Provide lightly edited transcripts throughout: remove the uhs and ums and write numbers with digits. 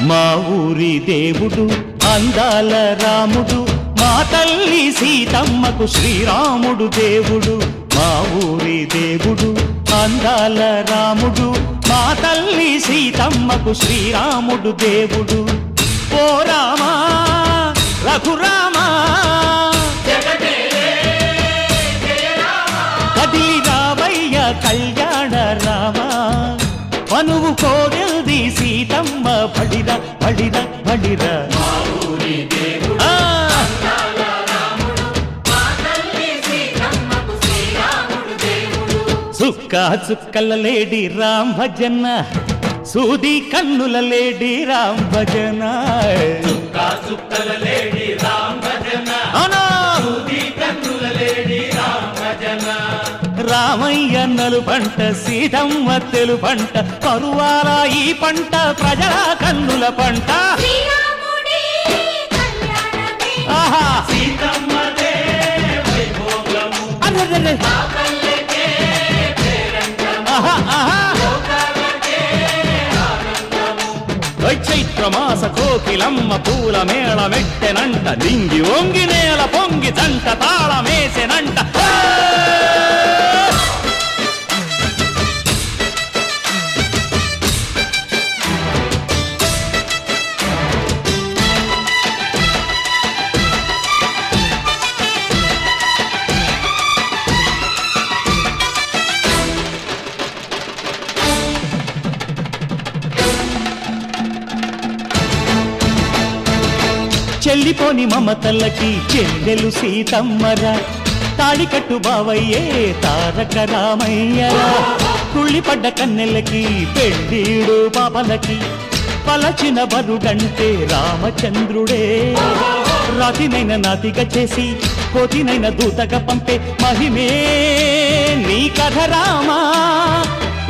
మా ఊరి దేవుడు అందాల రాముడు, మా తల్లి సీతమ్మకు శ్రీరాముడు దేవుడు. మా ఊరి దేవుడు అందాల రాముడు, మా తల్లి సీతమ్మకు శ్రీరాముడు దేవుడు. ఓ రామా రఘురామా కదిలి రావయ్య కళ్యాణ రామా, మనువు కోగెల్ది సీతమ్మ బడిర బడిర బడిర. సుక్క చుక్కల లేడి రామ్ భజన, సూది కన్నుల లేడి రామ్ భజన. రామయ్య నలు పంట సీతమ్మ తెలు పంట, కరువాల ఈ పంట ప్రజల కన్నుల పంట. ఆహా చైత్రమాస కోకిలమ్మ పూల మేళ మెట్టెనంట, దింగి ఒంగి నేల పొంగి జంట తాళమేసెనంట. చెల్లిపోని మమతల్లకి చెల్లెలు సీతమ్మరా, తాళికట్టు బావయ్యే తారక రామయ్యరా. తుళ్ళిపడ్డ కన్నెలకి పెళ్ళీడు పాపలకి, పలచిన బరుగంటే రామచంద్రుడే. రాతినైన నాతిగా చేసి కోతినైన దూతగా పంపే మహిమే నీ కథ రామా.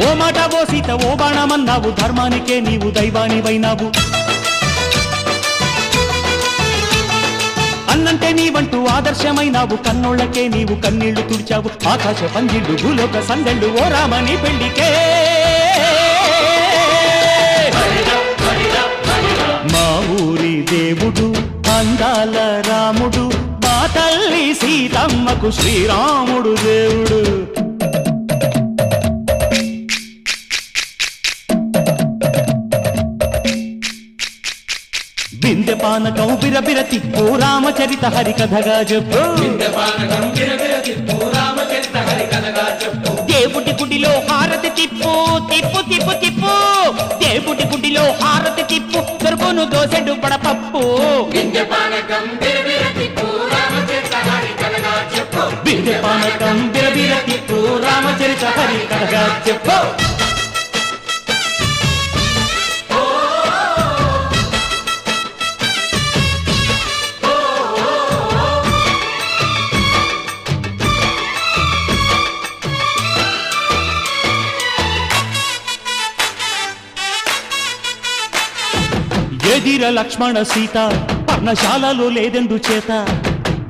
ఓ మాట ఓ సీత ఓ బాణమన్నావు, ధర్మానికే నీవు దైవానివైనావు. అన్నంటే నీవంటూ ఆదర్శమైనావు, కన్నోళ్ళకే నీవు కన్నీళ్లు తుడిచావు. ఆకాశ పందిళ్ళు భూలోక సందళ్ళు ఓ రామని పెళ్లికే. మా ఊరి దేవుడు అందాల రాముడు, మా తల్లి సీతమ్మకు శ్రీరాముడు దేవుడు. బిందె పానకం బిరబిర తిప్పు రామచరిత హరికథగా చెప్పు. దేవుడి గుడిలో హారతి తిప్పు తిప్పు తిప్పు తిప్పు, దేవుడి గుడిలో హారతి తిప్పు, దొరుకును దోసెడు పడపప్పు. బిందె పానకం బిరబిర తిప్పు రామచరిత హరికథగా చెప్పు. ఎదిర లక్ష్మణ సీత పర్ణశాలలో లేదెందు చేత,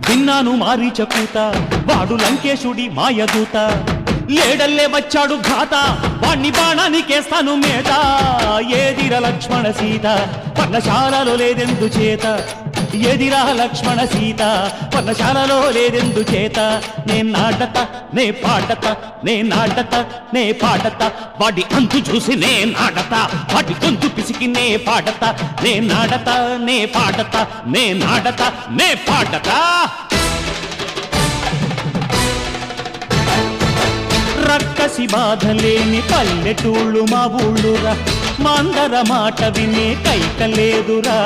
విన్నాను మారీచ కూత వాడు లంకేశుడి మాయదూత. లేడల్లే వచ్చాడు ఘాత, వాణ్ణి బాణానికేస్తాను మేత. ఎదిర లక్ష్మణ సీత పర్ణశాలలో లేదెందు చేత, ఎదిరా లక్ష్మణ సీత పర్ణశాలలో లేదెందు చేత. నే నాటత నే పాటత నే నాటత నే పాటత, వాడి అంతు చూసి నే నాటత, వాడి గొంతు పిసికి నే పాటత. నే నాటత నే పాటత నే నాటత నే పాటత. రక్కసి బాధలేని పల్లెటూళ్ళు మా ఊళ్ళురా, మందర మాట వినే కైకలేదురా.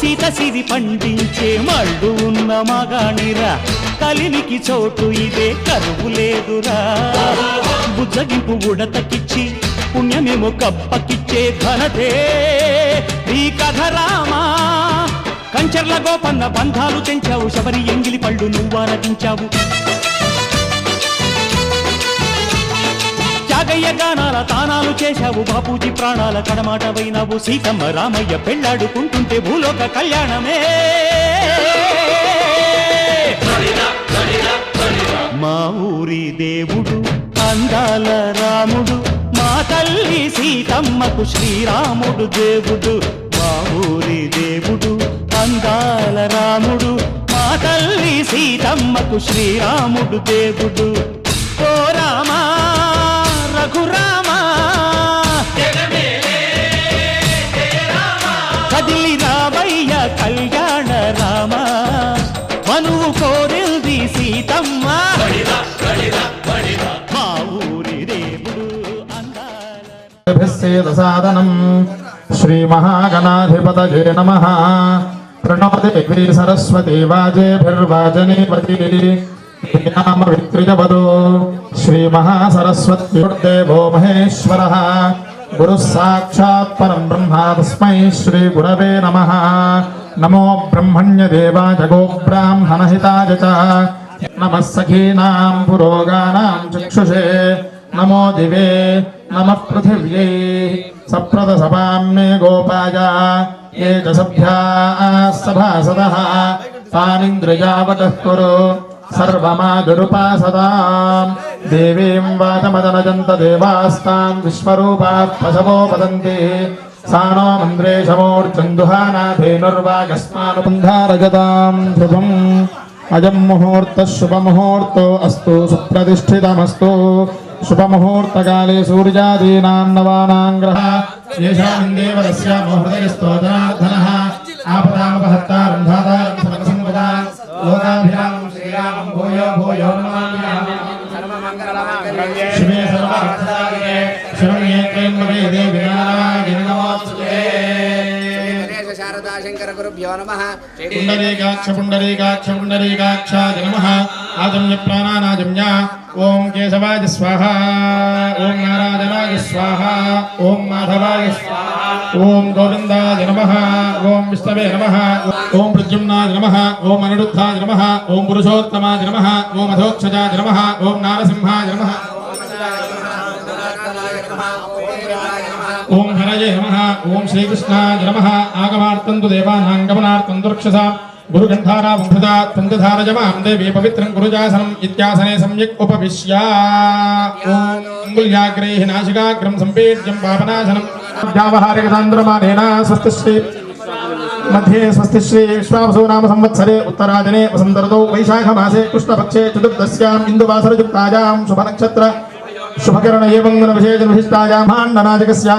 సీత సిరి పండించే మళ్ళు ఉన్న మగాణిరా కలిమికి చోటు ఇదే కరువు లేదురా బుజ్జగింపు ఉడతకిచ్చి పుణ్యమేమో కప్పకిచ్చే ఘనతే ఈ కథ రామా కంచర్ల గోపన్న బంధాలు తెంచావు శబరి ఎంగిలి పళ్ళు నువ్వారగించావు త్యాగయ్య గానాల తానాలు చేశావు బాపూజీ ప్రాణాల కడమాటవైనావు సీతమ్మ రామయ్య పెళ్ళాడుకుంటుంటే భూలోక కళ్యాణమే మా ఊరి దేవుడు అందాల రాముడు మా తల్లి సీతమ్మకు శ్రీరాముడు దేవుడు మా ఊరి దేవుడు అందాల రాముడు మా తల్లి సీతమ్మకు శ్రీరాముడు దేవుడు ఓ రామా రఘురామా కదిలి రామయ్య కళ్యాణ రామ మనువు కోరింది సీతమ్మ మా ఊరి దేవుడు సాధనం శ్రీ మహాగణాధిపతయే నమః ప్రణో దేవీ సరస్వతి వాజేభిర్వాజనేవతి నామ విక్రియవదో శ్రీ మహాసరస్వత్యుర్దేవో మహేశ్వరః గురు సాక్షాత్ పరం బ్రహ్మ తస్మై శ్రీ గురవే నమః నమో బ్రహ్మణ్య దేవాయ గో బ్రాహ్మణహితాయ చ నమః సఖీనాం పురోగానాం చక్షుషే నమో దివే నమః పృథివ్యై సప్రద సపామ్నే గోపాయ ఏ చ సభ్యాః సభాసదః తానింద్రియావతః కురు సర్వమాదురుపాసదాం దేవీం వాచమదనజంత దేవాస్తాం విశ్వరూపాః పశవో వదంతి సానో మంద్రేశమూర్చందుహానాథేనుర్వాగస్మానుబంధారగతాం ధ్రువం అజం ముహూర్తః శుభముహూర్తో అస్తు సుప్రతిష్ఠితమస్తు శుభముహూర్తకాలే సూర్యాదీనాం నవానాం గ్రహः येषामिन्देवरस्यामो हृदयस्थो जनार्दनः आपदामपहर्तारं धातारं सर्वसम्पदां लोकाभिरामं श्रीरामं भूयो भूयो नमाम्यहम् शिवे सर्वार्थसाधिके शरण्ये त्र्यम्बके देवी नारायणि नमोऽस्तुते शारदा शंकर गुरुभ्यो नमः पुंडरीकाक्ष पुंडरीकाक्ष पुंडरीकाक्षाय नमः आजम्य प्राणानाजम्य ओम केशवाय स्वाहा ओम नारायणाय स्वाहा ओम माधवाय स्वाहा ओम गोविंदाय नमः ओम विष्णवे नमः ओम प्रद्युम्नाय नमः ओम अनिरुद्धाय नमः ओम पुरुषोत्तमाय नमः ओम अधोक्षजाय नमः ओम नारसिंहाय नमः ओम हरये नमः ओम श्रीकृष्णाय नमः आगमार्तं तु देवानां गमनार्तं दुर्क्षसा गुरुगंधारा वंशजा तंतधारजमां देवी पवित्रं गुरुजासनम् इत्यासने सम्यक् उपविश्य ओम अंगुल्याग्रैः नासिकाग्रं सम्पेद्यं पापनाशनं व्यावहारिकतान्द्रमानेन स्वस्तिश्री मध्ये स्वस्तिश्री विश्वावसु नाम संवत्सरे उत्तरायणे वसन्तऋतौ वैशाखमासे कृष्णपक्षे चतुर्दश्याम् इन्दुवासरयुक्तायां शुभनक्षत्र शुभकरण एवं विशेषण विशिष्टायां भाण्डनायकस्य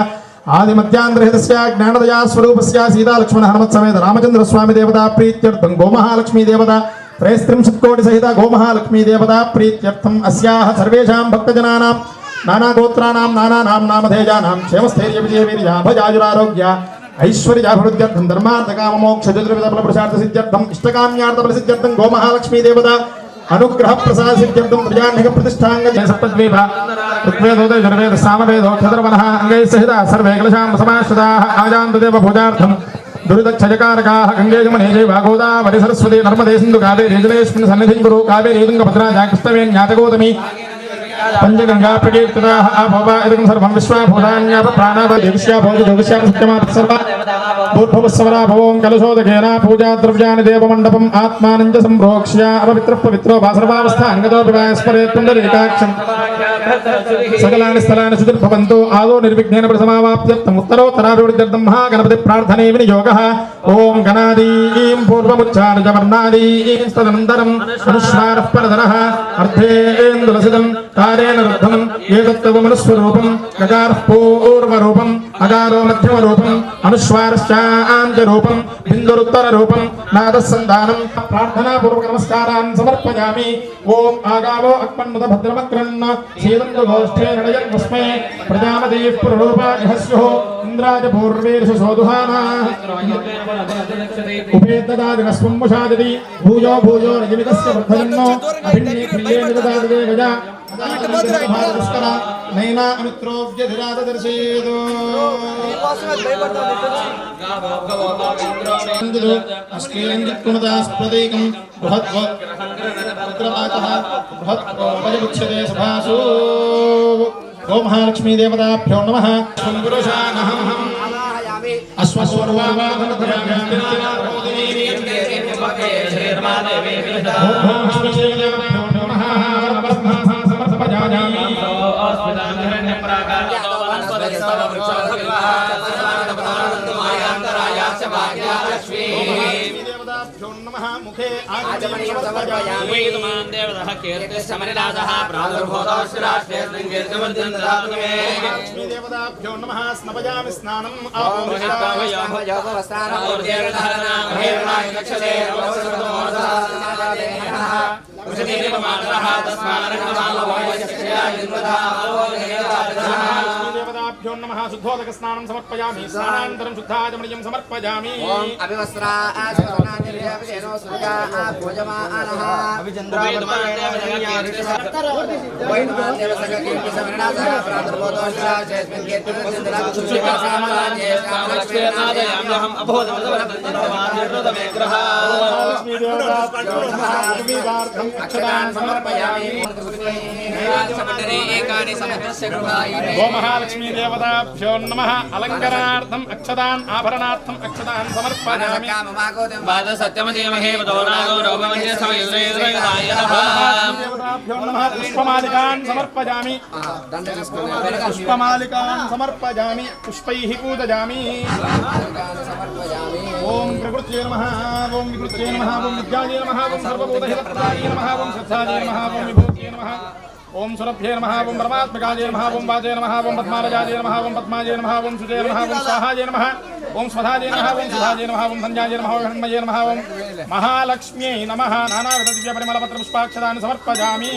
आदिमध्यान्तरहितस्य ज्ञानदया स्वरूपस्य सीता लक्ष्मण हनुमत् समेत रामचंद्र स्वामी देवता प्रीत्यर्थं गोमहालक्ष्मी देवता त्रयस्त्रिंशत्कोटि सहित गोमहालक्ष्मी देवता प्रीत्यर्थम् अस्याः सर्वेषां भक्तजनानां नानागोत्राणां नानानां नामधेयानां क्षेमस्थैर्य विजयवीर्याभयायुरारोग्य ऐश्वर्याभिवृद्ध्यर्थं धर्मार्थकाममोक्षचतुर्विधफलपुरुषार्थसिद्ध्यर्थम् इष्टकाम्यार्थफलसिद्ध्यर्थं गोमहालक्ष्मी देवता अनुग्रह प्रसाद सिद्ध्यर्थं प्रजान्यक प्रतिष्ठांग सप्तद्वीप ऋग्वेदोदय यजुर्वेद सामवेदो क्षत्रवनः अंगैः सहित सर्वे क्लेशां समाश्रिताः आजान्तदेव पूजार्थं दुरितक्षयकारकाः गङ्गे यमुने चैव गोदावरी सरस्वती नर्मदे सिन्धु कावेरी जलेऽस्मिन् सन्निधिं कुरु कावेरी तुङ्गभद्रा कृष्णवेणी ज्ञातगौतमी पंचगंगा प्रकीर्तिताः आभवा इदं सर्वं विश्वाभूतान्याप प्राणावदिविश्या भोजयोगिश्या सत्यमाप सर्वा भूर्भुवस्सवरा भवों कलशोदकेन पूजा द्रव्यानि देवमण्डपम् आत्मानं च सम्प्रोक्ष्य अपवित्रः पवित्रो वा सर्वावस्थाङ्गतो विवास्मरे पुण्डरीकाक्षं सकलानि स्थलानि सुदुर्भवन्तु आदौ निर्विघ्नेन प्रसमावाप्त्यर्थम् उत्तरोत्तराभिवृद्ध्यर्थं महागणपति प्रार्थने विनियोगः ओम गणादीं पूर्वमुच्चार्य च वर्णादीं तदनन्तरम् अनुस्वारः परधरः अर्धेन्दुलसितं तारेण रुद्धम् एतत्तवमनुस्वरूपम् गकारः पूर्वरूपम् అగారో మధ్యమ రూపం అనుస్వారశ్చాంత రూపం బిందురుత్తర రూపం నాదసంధానం ప్రార్థనా పూర్వక నమస్కారాన్ సమర్పయామి. ఓం ఆగావో అక్మన్నుత భద్రమక్రన్న సీదందు గోష్ఠే నడయన్ వస్మే ప్రజాపతి పురరూపాయ స్యుః ఇంద్రాయ పూర్వేషు సోదుహానా ఉపేతదాదినస్వం ముషాదతి భూయో భూయో రజనికస్య వర్ధయన్నో అభిన్నే క్రియే నిరదాదే గజా నైనా అమిత్రోవ్యధిరాత దర్శయేదో అస్కేంద్రకుణదాస్ప్రదేకం బృహద్వక్రవాచః బృహద్వపరిముచ్యతే సభాసూ. ఓం మహాలక్ష్మీ దేవతాభ్యో నమః. పురుషానహం ముఖే ఆచమనీయం సమర్పయామి. దేవతః కీర్తిశ్చమనినాథః ప్రాదుర్భూతోऽస్మిరాష్ట్రే శృంగేర్గవర్ధన్ దదాతు మే. లక్ష్మీ దేవతాభ్యో నమః. స్నపయామి స్నానం దేవతాభ్యో నమః. శుద్ధోదక స్నానం సమర్పయామి. స్నానానంతరం శుద్ధాచమనీయం సమర్పయామి. ఓం అభివస్త్రాజనో సుజా పూజమానః ఓం మహాలక్ష్మీ దేవతాభ్యో నమః. అలంకరణార్థం అక్షతాన్ ఆభరణార్థం అక్షతాన్ సమర్పయామి. పుష్పమాలికాన్ సమర్పయామి. పుష్పమాలికాన్ సమర్పయామి. పుష్పైః పూజయామి. ఓం ప్రకృత్యై నమః. ఓం వికృత్యై నమః. ఓం విద్యాయై నమః. ఓం సర్వభూతహితప్రదాయై నమః. ఓం శ్రద్ధాయై నమః. ఓం విభూత్యై నమః. ఓం సురభ్యై నమః. ఓం పరమాత్మకాయ నమః. ఓం వాచై నమః. ఓం పద్మాలయాయ నమః. ఓం పద్మాయ నమః. ఓం సుజయ నమః. ఓం స్వాహాయ నమః. ఓం స్వధాయ నమః. ఓం సుధాయ నమః. ఓం సంధ్యాయ నమః. ఓం హన్మయే నమః. ఓం మహాలక్ష్మ్యై నమః. నానావిధ దివ్య పరిమళ పత్ర పుష్పాక్షరాన్ని సమర్పయామి.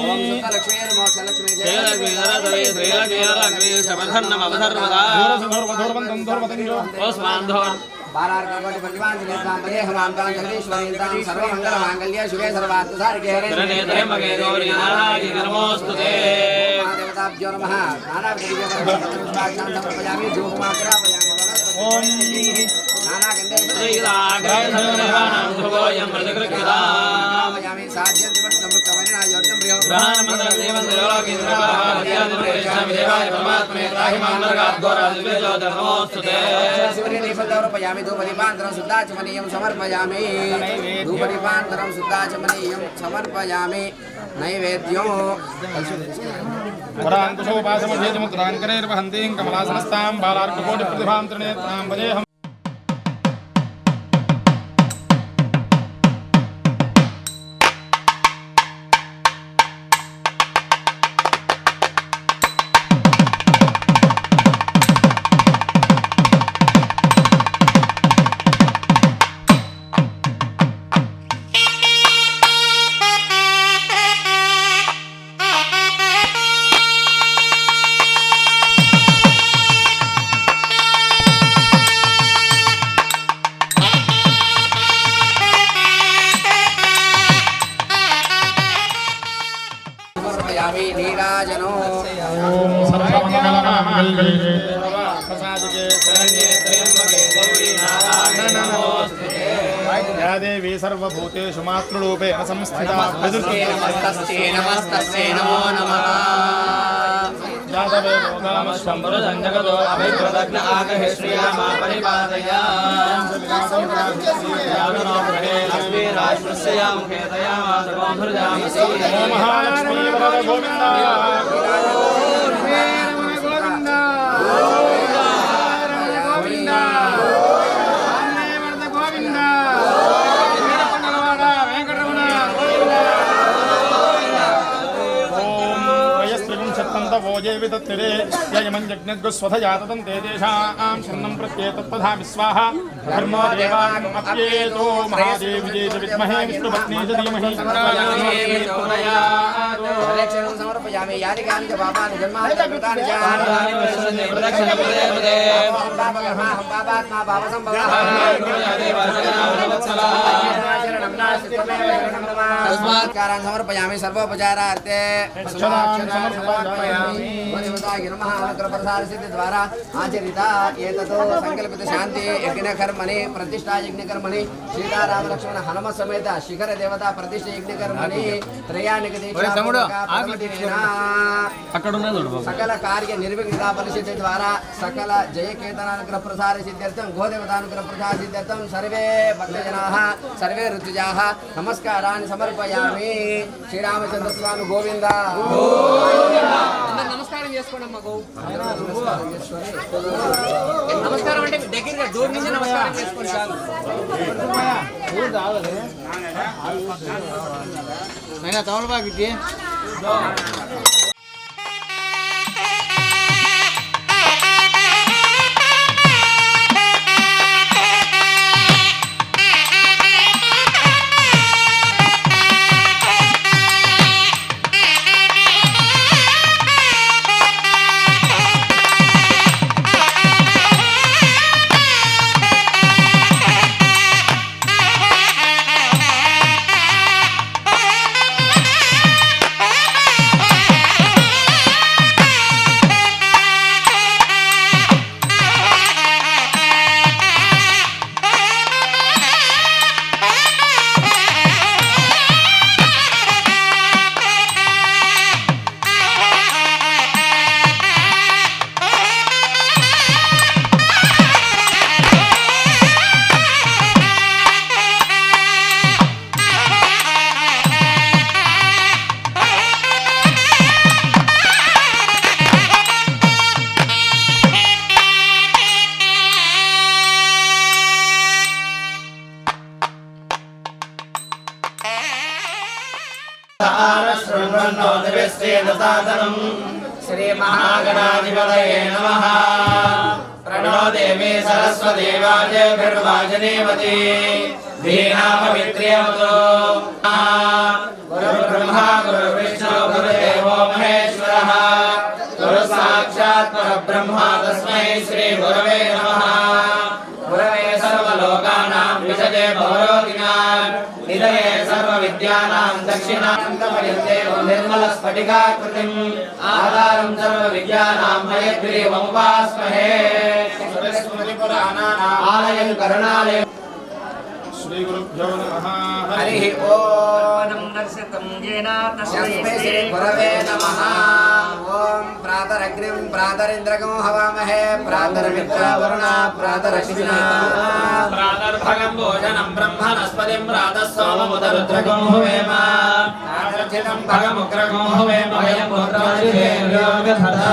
సర్వమంగళమాంగళ్య శివే సర్వార్థసారికే దేవతాభ్యో నమః. సమర్పయామి. ధూపమాగ్రాపయామి. ఓం ధూపదీపాంతరం శుద్ధాచమనీయం సమర్పయామి. ధూపదీపాంతరం శుద్ధాచమనీయం సమర్పయామి. నైవేద్యం వరాంకుశోపాసమేజముద్రాంకరైర్వహంతీం కమలాసనస్తాం బాలార్కకోటి ప్రతిభాం త్రినేత్రాం భజేహం. నీరాజనో ఓం సర్వమంగళమాంగళ్యే ప్రసాదికే శరణ్యే త్ర్యంబకే దేవి నారాయణి నమోస్తుతే. యా దేవి సర్వభూతేషు మాతృరూపేణ సంస్థితా నమస్తస్యై నమస్తస్యై నమో నమః. జాతవే భూతామశ్వంబురధం జగతో అభయప్రదగ్న ఆగహే శ్రీరామా పరిపాదయ. ఓం మహాలక్ష్మీ వరద గోవింద. ఓం త్రయస్త్రివింశత్తంత భోజే विदत्तिरे ययमं यज्ञद्गस्वधया ततं ते तेषां शरणं प्रत्येतत्पधामि स्वाहा धर्मो देवान् अप्येतो महादेवी च विद्महे विष्णुपत्नी च धीमहि प्रदक्षिणं समर्पयामि यानि कानि च पापानि जन्मानि च कृतानि च तस्मात्कारान् समर्पयामि सर्वोपचारार्थे अनुग्रहप्रसादसिद्धिद्वारा आचरिता एततो संकल्पित शान्ति यज्ञकर्मणि प्रतिष्ठा यज्ञकर्मणि सीतारामलक्ष्मण हनुमत् समेत शिखर देवता प्रतिष्ठा यज्ञकर्मणि त्रयानिक सकल कार्य निर्विघ्नता परिसिद्धि द्वारा सकल जय कीर्तनानुग्रह प्रसाद सिद्ध्यर्थं गोदेवतानुग्रह प्रसाद सिद्ध्यर्थं सर्वे भक्तजनाः सर्वे ऋतुजाः नमस्कारान् समर्पयामि श्रीरामचंद्र स्वामी गोविंद నమస్కారం చేసుకోండి అమ్మ గో నమస్కారం అంటే దగ్గరగా దూరం నుంచి నమస్కారం చేసుకోండి చాలు నైనా తమలపాకు श्री महागणाधिपतये नमः। प्रणो देवी सरस्वती वाजनीवती धीनामवित्र्यवतो गुरुर्ब्रह्मा गुरुर्विष्णु गुरुदेवो महेश्वरः गुरु साक्षात् परब्रह्म तस्मै श्री गुरवे नमः। गुरवे सर्वलोकानां विशदे भवरोगिणां निधये सर्वविद्यानां दक्षिणान्तपर्यन्ते निर्मलस्फटिकाकृतिम् आधारं सर्वविद्यानां हयग्रीवमुपास्महे। आलयं करुणालयं श्रीगुरुभ्यो नमः। हरिः ओम् नमस्तं येन तस्मै श्री गुरवे नमः। ओम प्रातरग्निं प्रातरिन्द्रगं हवामहे प्रातर्मित्रावरुणा प्रातरश्विना प्रातर्भगं भोजनं ब्रह्मणस्पतिं प्रातः सोममुदरुद्रगं हुवेम प्रातर्चितं भगमुग्रगं हुवेम वयं पुत्रादिवेर्योगधता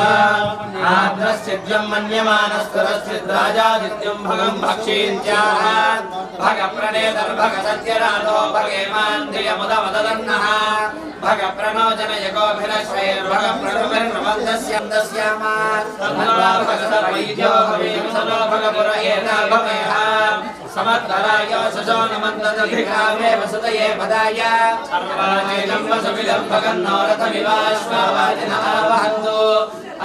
आद्रश्चिद्यं मन्यमानस्तरश्चिद्राजादित्यं भगं भक्षीन्त्याः भगप्रणेतर्भगसत्यराधो भगेमान्द्रियमुदमददन्नः भगप्रणोजनयगोभिरश्वैर्भगप्रणुभिर्नवन्दस्यन्दस्यामा तन्नाभगसर्वैद्यो हवीं सनो भगपुर एताभवेह समत्तराय सजो नमन्ददधिकामे वसुतये पदाय सर्वाजेनं वसुविदं भगन्नो रथमिवाश्वावाजिनः वहन्तु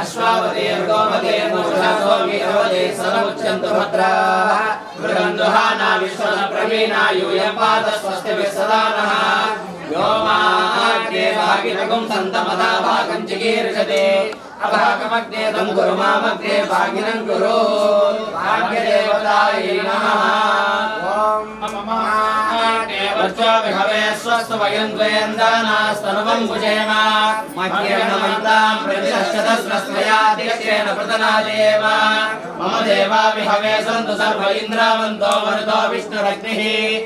अश्वावतीर्गोमतीर्नोषासो वीरवती सनमुच्यन्तु भद्राः मृगन्धुहाना विश्वप्रवीणा यूयं पादस्वस्तिभिः सदा नः व्योमाग्ने भागिनगुं सन्तमदा भागं जिगीर्षते अभागमग्ने तं कुरु मामग्ने भागिनं कुरु भाग्यदेवतायै नमः। वर्चो विहवे स्वस्तु वयं द्वयन्दानास्तनुवं भुजेम मह्येनमन्तां प्रतिशतस्रस्वयादिगत्येन प्रतनादेव मम देवा विहवे सन्तु सर्व इन्द्रावन्तो मरुतो विष्णुरग्निः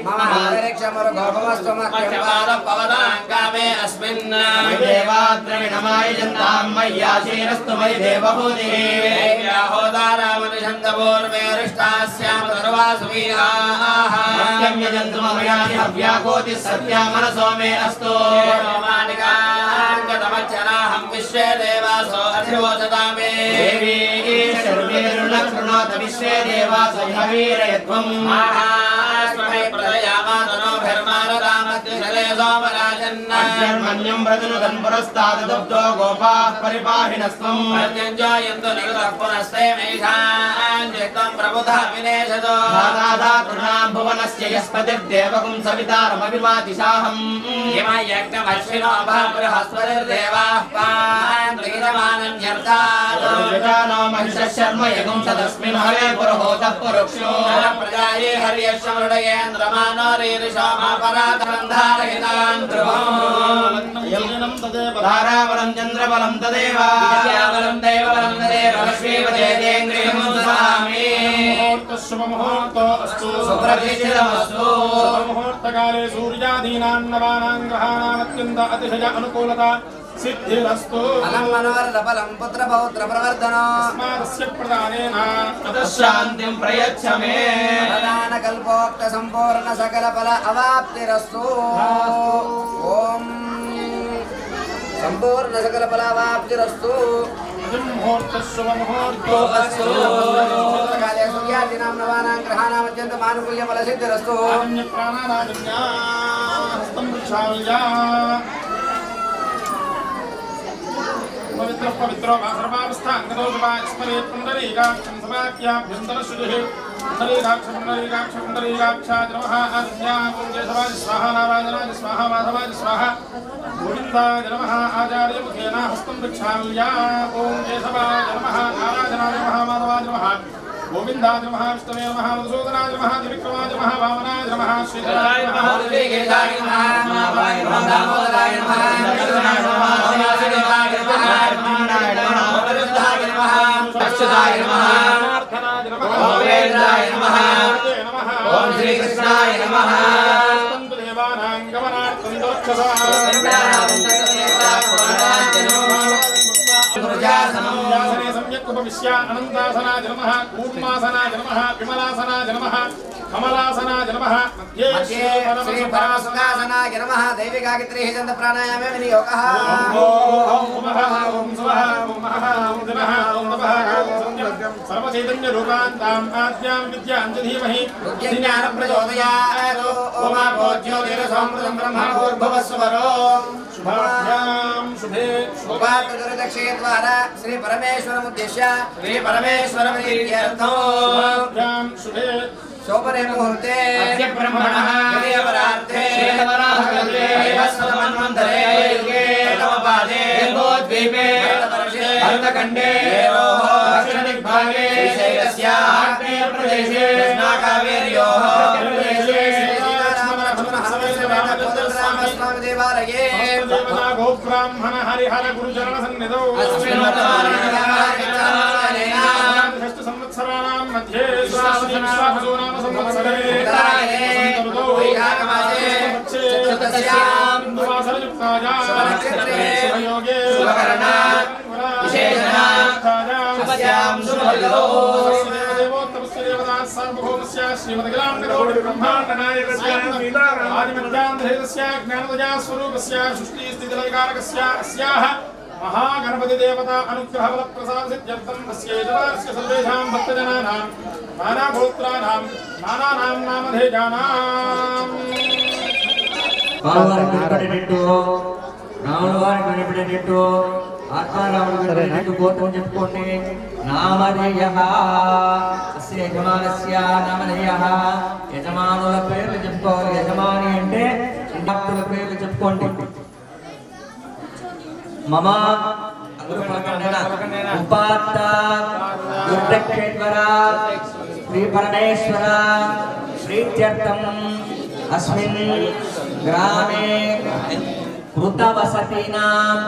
मम हादरिक्षमरुगोपमस्तु मह्यवादं पवदाङ्गामे अस्मिन् देवाद्रविणमायजन्तां मय्यासीनस्तु मयि देवभूतिः व्याहोदारामनुषन्तपूर्वेरिष्टास्यां सर्वासुवीराः सत्यं यजन्तु मम यानि हव्याकोति सत्या मनसो मे अस्तु वचनाहं विश्वे देवासो अधिवोचतामे देवी शर्वेरुणकृणोत विश्वे देवासो हवीरयत्वम् महास्महे प्रदयामातनो भर्मारदामद्विषले सोमराजन्नमन्यं व्रजनुदन् पुरस्ताददब्दो गोपाः परिपाहिनस्त्वम् प्रत्यञ्जयन्तु निरुतः पुनस्ते मेषान् जेत्वं प्रबुधः विनेशतो दादातृणां भुवनस्य यस्पतिर्देवकुं सवितारमभिमातिशाहम् यमयज्ञमश्विनो बृहस्पतिर्देवाः पान्त्रीरमानन्यर्तानो महिषशर्म यगुं सदस्मिन् हवे पुरोहोतः पुरुक्षो प्रजाये हर्यश्वमृडयेन्द्रमानो रीरिषोमापरातरन्धारहितान् ध्रुवम् धाराबलं चन्द्रबलं तदेव विद्याबलं दैवबलं तदेव लक्ष्मीपदेन्द्रियं सुधामि शुभमुहूर्तोऽस्तु सुप्रतिष्ठितमस्तु मुहूर्तकाले सूर्यादीनां नवानां ग्रहाणाम् अत्यन्त अतिशय अनुकूलता सिद्धिरस्तु फलं मनोरथफलं पुत्रपौत्रप्रवर्धनो अस्मादस्य प्रदानेन शान्तिं प्रयच्छ मे प्रदानकल्पोक्तसम्पूर्ण सकलफल अवाप्तिरस्तु ॐ सम्पूर्ण सकलफल अवाप्तिरस्तु मुहूर्तशुभमुहूर्तोऽस्तु काले सूर्यादीनां नवानां ग्रहाणाम् अत्यन्तमानुकूल्यफलसिद्धिरस्तु हस्तं वृक्षाया पवित्र पवित्रो सर्वावस्थांगदोषवाय स्मरे पुंडरीकाक्षं समाख्याभ्यन्तरशुचिः पुंडरीकाक्षाय नमः आज्ञा ॐ केशवाय स्वाहा नारायणाय स्वाहा माधवाय स्वाहा गोविन्दाय नमः आचार्यमुखेन हस्तं वृक्षाल्या ॐ केशवाय नमः नारायणाय नमः माधवाय नमः गोविन्दाय नमः विष्णवे नमः मधुसूदनाय नमः त्रिविक्रमाय नमः वामनाय नमः श्रीधराय नमः ऋषिकेशाय नमः महाभाय नमः दामोदराय नमः कृष्णाय नमः वासुदेवाय नमः ब्रह्मणाय नमः अनिरुद्धाय नमः अच्युताय नमः प्रार्थनाय नमः ओमेन्द्राय नमः ओम श्री कृष्णाय नमः देवानां गमनार्थं दोक्षसाः व्यासने सम्यक् उपविश्य अनन्तासनाय नमः कूर्मासनाय नमः विमलासनाय नमः कमलासनाय नमः मध्ये श्री परमसुखासनाय नमः दैविकागित्रिः चन्द प्राणायामे विनियोगः ओम नमः ओम स्वः ओम महः ओम जनः ओम नमः ओम सत्यं सर्वचैतन्य रूपान्ताम् आद्यां विद्यां च धीमहि बुद्धिज्ञानं प्रचोदयात् ओम ज्योतिरसमृतं ब्रह्म भूर्भुवस्वरो शुभाभ्यां शुभे शुभाद्वारा श्री परमेश्वरमुद्दिश्य श्री परमेश्वरमतीर्थम् शुभाभ्यां शुभे शोभने मुहूर्ते अद्य ब्रह्मणः हरिवरार्थे श्रीवराहकल्पे वैवस्वतमन्वन्तरे युगे प्रथमपादे देवोद्वीपे भरतवर्षे भरतखण्डे देवोः दक्षिणदिग्भागे श्रीशैलस्य आग्नेयप्रदेशे कृष्णाकावेर्योः प्रदेशे देवालये गोब्राह्मण हरिहर गुरुचरण सन्निधौ संवत्सराणां मध्ये श्रावणाम संवत्सरे शुभयोगे सार्वभौमस्य श्रीमद्गलाण्डगौरी ब्रह्माण्डनायकस्य आदिमध्यान्धेयस्य ज्ञानदया स्वरूपस्य सृष्टिस्थितिलयकारकस्य अस्याः महागणपति देवता अनुग्रहबल प्रसाद सिद्ध्यर्थं अस्य यजमानस्य सर्वेषां भक्तजनानां नानागोत्राणां नानानां नामधेयानां రాముడు ఆత్మారాముడు గోత్రం చెప్పుకోండి. నామధేయః అస్య యజమానస్య నామధేయః. యజమానుల పేర్లు చెప్పుకోవాలి. యజమాని అంటే భక్తుల పేర్లు చెప్పుకోండి. మమ ఉపాత్త దుర్దక్షేశ్వర శ్రీ పరమేశ్వర శ్రీత్యర్థం అస్మిన్ గ్రామే కృతవసతీనాం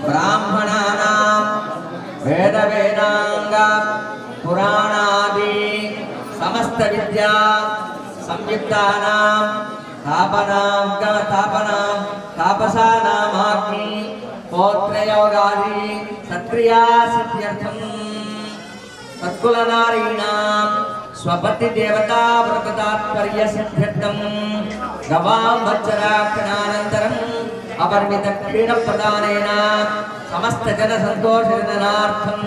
బ్రాహ్మణానాం వేద వేదాంగ పురాణాది సమస్త విద్యా సంయుక్తానాం తాపసానామాగ్ని పోత్రయోగాది సత్క్రియా సిద్ధ్యర్థం సత్కులనారీణాం స్వపతి దేవతా వ్రత తాత్పర్య సిద్ధ్యర్థం గవాం వత్సరాక్షణానంతరం अपरिमित क्षीण प्रदानेन समस्त जन संतोषनार्थं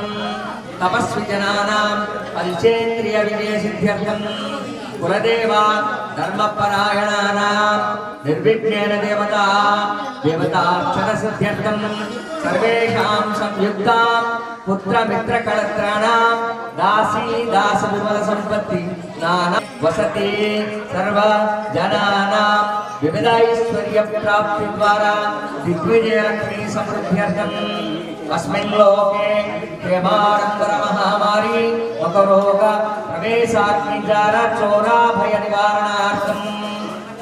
तपस्वी जनानां पंचेन्द्रिय विजय सिद्ध्यर्थं कुलदेवा धर्मपरायणानां निर्विघ्नेन देवतार्चन सिद्ध्यर्थं सर्वेषां संयुक्तां पुत्रमित्रकलत्राणां दासी दासविमल संपत्ति नाना वसति सर्व जनानां विविधैश्वर्य प्राप्ति द्वारा दिग्विजय लक्ष्मी समृद्ध्यर्थम् अस्मिन् लोके क्षेमाडम्बर महामारी मकरोग प्रवेशाग्निजार चोराभय निवारणार्थं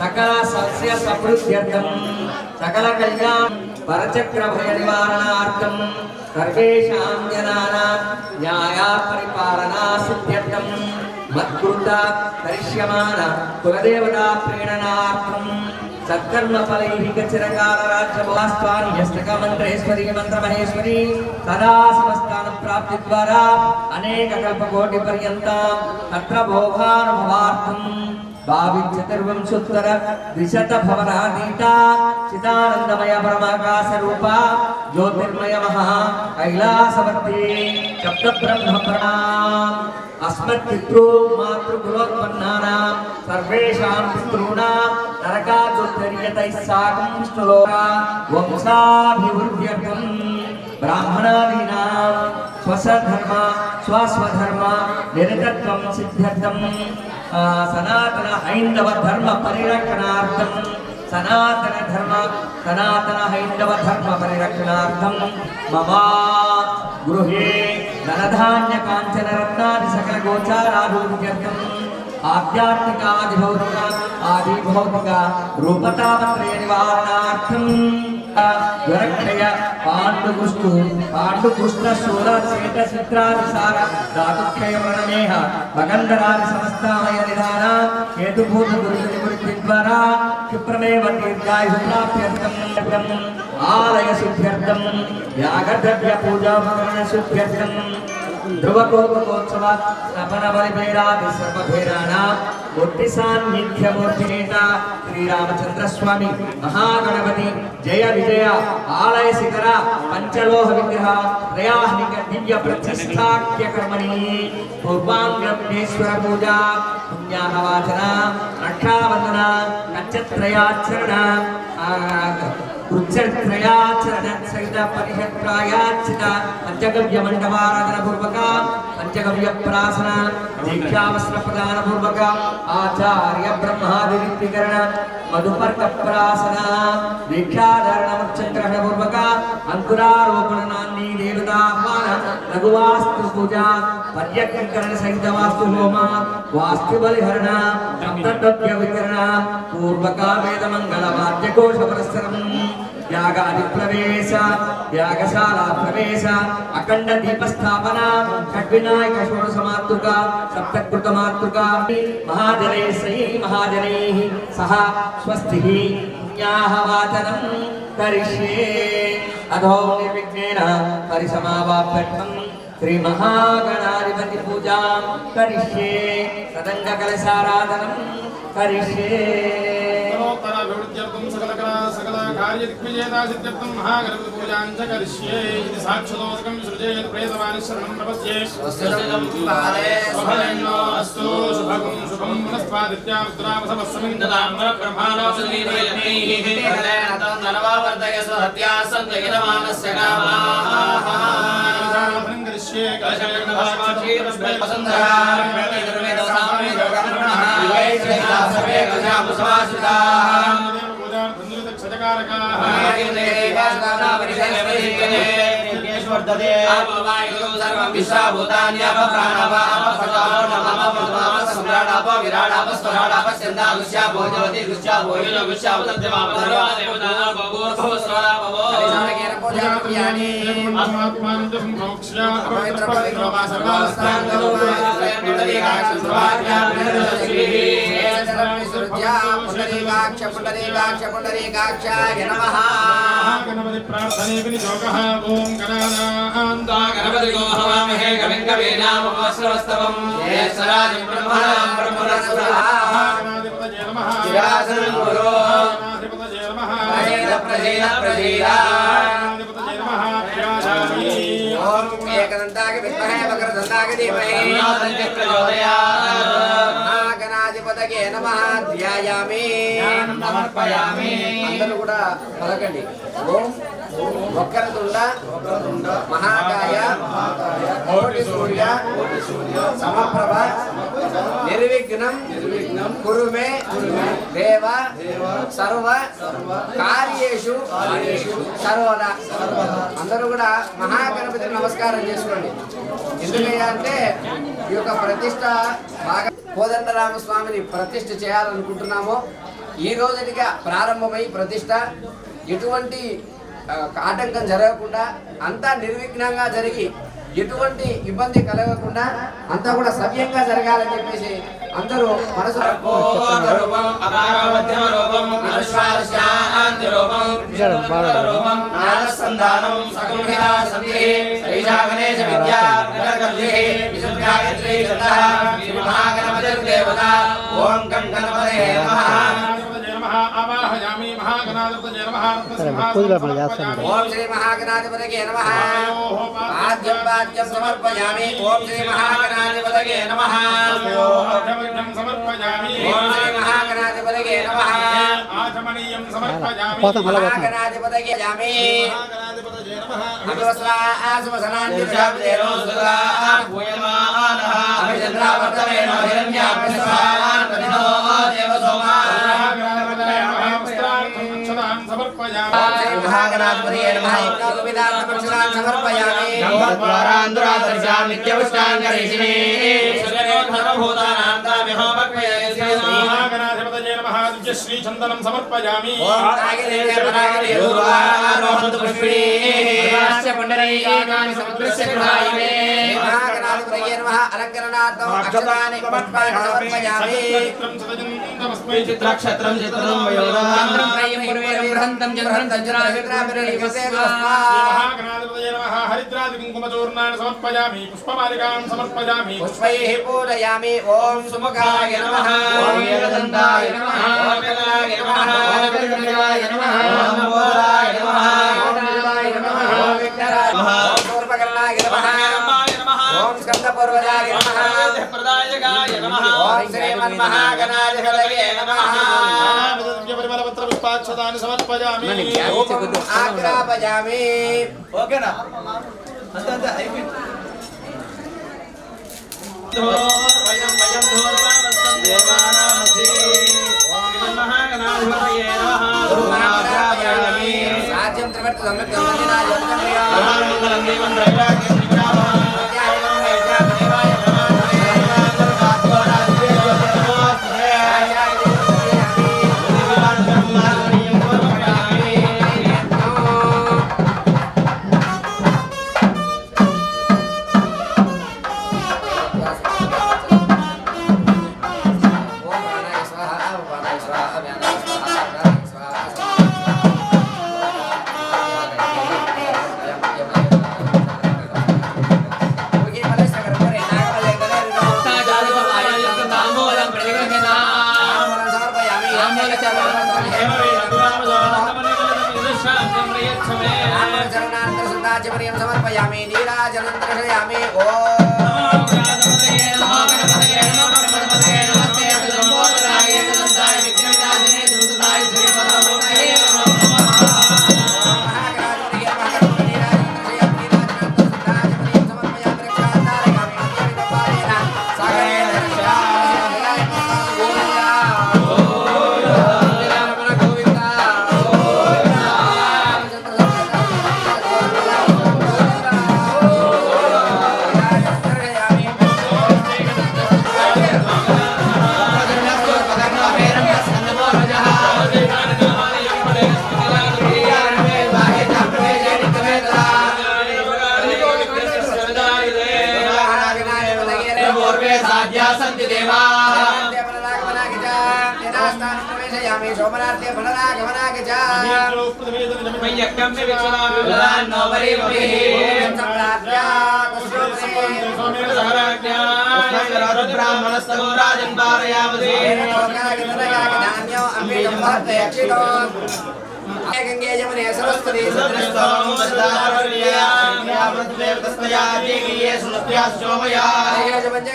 सकल सस्य समृद्ध्यर्थं सकल कल्याण परचक्र भय निवारणार्थं सर्वेषां जनानां न्याया परिपालना सिद्ध्यर्थं मत्कृता करिष्यमान कुलदेवता प्रेरणार्थं सत्कर्म फलैः चिरकाल राज्यभोगास्त्वानि यस्तक मंत्रेश्वरी मंत्रमहेश्वरी सदा समस्तान प्राप्ति द्वारा अनेक कल्पकोटि पर्यन्तं तत्र भोगानुभवार्थं भाविचतुर्विंशोत्तर द्विशत भवनातीता चिदानंदमय परमाकाश रूपा ज्योतिर्मय महा कैलासवर्ती शब्द ब्रह्म प्रणाम अस्मत् पितृ मातृ कुलोत्पन्नानां सर्वेषां पितॄणां नरकादुर्गर्यतैः साकं श्लोका वंशाभिवृद्ध्यर्थं ब्राह्मणादीनां स्वधर्म स्वस्वधर्म निरतत्वं सिद्ध्यर्थं सनातन हैंदव धर्म परिरक्षणार्थं सनातन हैंदव धर्म परिरक्षणार्थं मम गृहे धनधान्य कांचन रत्नादि सकल गोचाराभिवृद्ध्यर्थं आध्यात्मिक आदिभौतिक रूपतापत्रय निवारणार्थं ज्वरक्षय पाण्डुकुष्ठ शूल चेत चित्रादिसार धातुक्षय प्रणमेह मगंधरादि समस्तामय निधान हेतुभूत गुरुवृत्ति द्वारा क्षिप्रमेव दीर्घायुप्राप्त्यर्थं आलय शुद्ध्यर्थं यागद्रव्य पूजा उपकरण शुद्ध्यर्थं ध्रुवकोत्सव स्नपन बलिभैरादि सर्वभैराणां मूर्ति सान्निध्य मूर्तिनेता श्री रामचंद्र स्वामी महागणपति जय विजय आलय शिखर पंचलोह विग्रह त्रयाह्निक दिव्य प्रतिष्ठाख्य कर्मणि पूर्वांगेश्वर पूजा पुण्याहवाचन रक्षाबंधन नक्षत्रयाचरण वृक्षत्रयाचरण सहित परिषत्प्रायाचित पंचगव्य मंडपाराधन पूर्वक पंचगव्य प्रासन दीक्षावस्त्र प्रदान पूर्वक आचार्य ब्रह्मादित्रीकरण मधुपर्क प्रासन दीक्षाधारण वृक्षग्रहण पूर्वक अंकुरारोपण नान्नी देवताह्वान लघुवास्तु पूजा पर्यकरण सहित वास्तु होम वास्तु बलिहरण सप्तद्रव्य विकरण पूर्वक वेद मंगल वाद्यकोश पुरस्सरम् यागादि प्रवेश यागशाला प्रवेश अखंड दीप स्थापना षड्विनायक षोडश मातृका सप्तकृत मातृका महाजनैः सह स्वस्तिः पुण्याहवाचनं करिष्ये अधो निर्विघ्नेन परिसमावाप्यर्थं श्री महागणाधिपति पूजां करिष्ये सदंग कलशाराधनं करिष्ये सकल कार्य दिग्विजयता सिद्ध्यर्थं महागणपति पूजां च करिष्ये इति साक्षादोदकं सृजयेत् प्रेतवानि शरणं प्रपद्ये स्वस्तिं पादे स्वभयन्नो अस्तु शुभगं शुभं पुनस्त्वादित्यामुद्रावसमस्समिं ददाम्बर ब्रह्माणोऽसुनीतयज्ञैः कलेनतं धनवावर्धय स्वहत्या सन्तयनमानस्य कामाः करिष्ये कलशयज्ञभावाची तस्मै वसुन्धरा वेदसामे योगकर्मणः सर्वे कलशामुसमाश्रिताः पुंडरीकाक्षाय नमः गणपति प्रार्थने विनियोगः ओम गणानान्ता गणपति गो हवामहे कविं कवीनामुपस्रवस्तवं येसराजं ब्रह्मणां ब्रह्मणस्पतः गणाधिपतये नमः चिरासनं गुरो गणाधिपतये नमः वेद ప్రసీద ప్రసీద ఓం ఏకదంతాయ విద్మహే వక్రదంతాయ ధీమహి మహాగణాధిపతయే నమః ధ్యాయామి సమర్పయామి. అందరూ కూడా పలకండి. ఓం వక్రతుండ మహాకాయ కోటి సూర్య సమప్రభ నిర్విఘ్నం కురు మే దేవ సర్వ కార్యేషు సర్వదా. అందరూ కూడా మహాగణపతికి నమస్కారం చేసుకోండి. ఎందుకయ్యా అంటే ఈ యొక్క ప్రతిష్ట బాగా కోదండరామస్వామిని ప్రతిష్ఠ చేయాలనుకుంటున్నాము. ఈ రోజునిగా ప్రారంభమై ప్రతిష్ట ఎటువంటి ఆటంకం జరగకుండా అంతా నిర్విఘ్నంగా జరిగి ఎటువంటి ఇబ్బంది కలగకుండా అంతా కూడా సవ్యంగా జరగాలని చెప్పేసి అందరూ మనసు ఆవాహయామి మహాగణాధిపతయే నమః. ఓం శ్రీ మహాగణాధిపతయే నమః. పాద్యం పాద్యం సమర్పయామి. ఓం శ్రీ మహాగణాధిపతయే నమః. సమర్పయామి. ఓం శ్రీ మహాగణాధిపతయే నమః. ఆచమనీయం సమర్పయామి. మహాగణాధిపతయే యామి. అభివస్రా ఆసువసనాంతి దిశాపదేనో సుదా పూయమానః అభిచంద్రావర్తమేనో హిరణ్యాభిస్వాన్ పదినో దేవసోమా మహాగణాధిపతయే నమః. ఏకవిధానపక్షాన్ సమర్పయామి. గంధద్వారాంధురాదర్శాన్ నిత్యపుష్టాంగరీషిణే మహాగణాధిపతయే నమః. దివ్యశ్రీ చందనం సమర్పయామి. ఓం నాగిరేయ పరాగరే రూపారోహంతు పుష్పిణీ రాష్ట్ర పుండరీకాని సముద్రస్య గృహాయిమే. మహాగణాధిపతయే నమః. అలంకరణార్థం అక్షతాని పుష్పాన్ని సమర్పయామి. చిత్రక్షత్రం చిత్రం వయోధం బృహంతం చంద్రం మహాగణాధిపతయే నమః. హరిద్రాది కుంకుమచూర్ణాన్ని సమర్పయామి. పుష్పమాలికాం సమర్పయామి. పుష్పైః పూజయామి. ఓం సుముఖాయ నమః. ఓం ఏకదంతాయ నమః. ఓం కమలాయ నమః. ఓం కరుణాయ నమః. ఓం నంబోరాయ నమః. ఓం నిలవాయ నమః. ఓం విఘ్నరాయ నమః. ఓం పూర్వకర్ణాయ నమః. ఓం స్కందపూర్వజాయ నమః. ప్రదాయకాయ నమః. ఓం శ్రీమన్మహాగణాధిపతయే నమః. పరిమళపత్ర పుష్పాక్షతాన్ని సమర్పయామి. ఆగ్రాపయామి. ఓకేనా అంతే అంతే అయిపోయింది. వయం వయం ధూర్వావస్తం దేవానామసి. ఓం మహాగణాధిపతయే నమః. ధూమాగ్రాపయామి. సాధ్యం త్రివర్తి సమృద్ధం వందినాయ యోగప్రియా. మంగళం దేవం త్రైలోక్యం విక్రమః. సమర్పయామి. నీరాజనం దర్శయామి. ఓం శోభనార్థే ఫలరాగమనాగజ మయ్యక్కం విశ్వనాథ వరివే సంప్రాప్యా బ్రాహ్మణస్తమో రాజన్ పారయావదే లోకాగ ధాన్యో అమృతం భర్తయక్షితో गंगे यमुने सरस्वती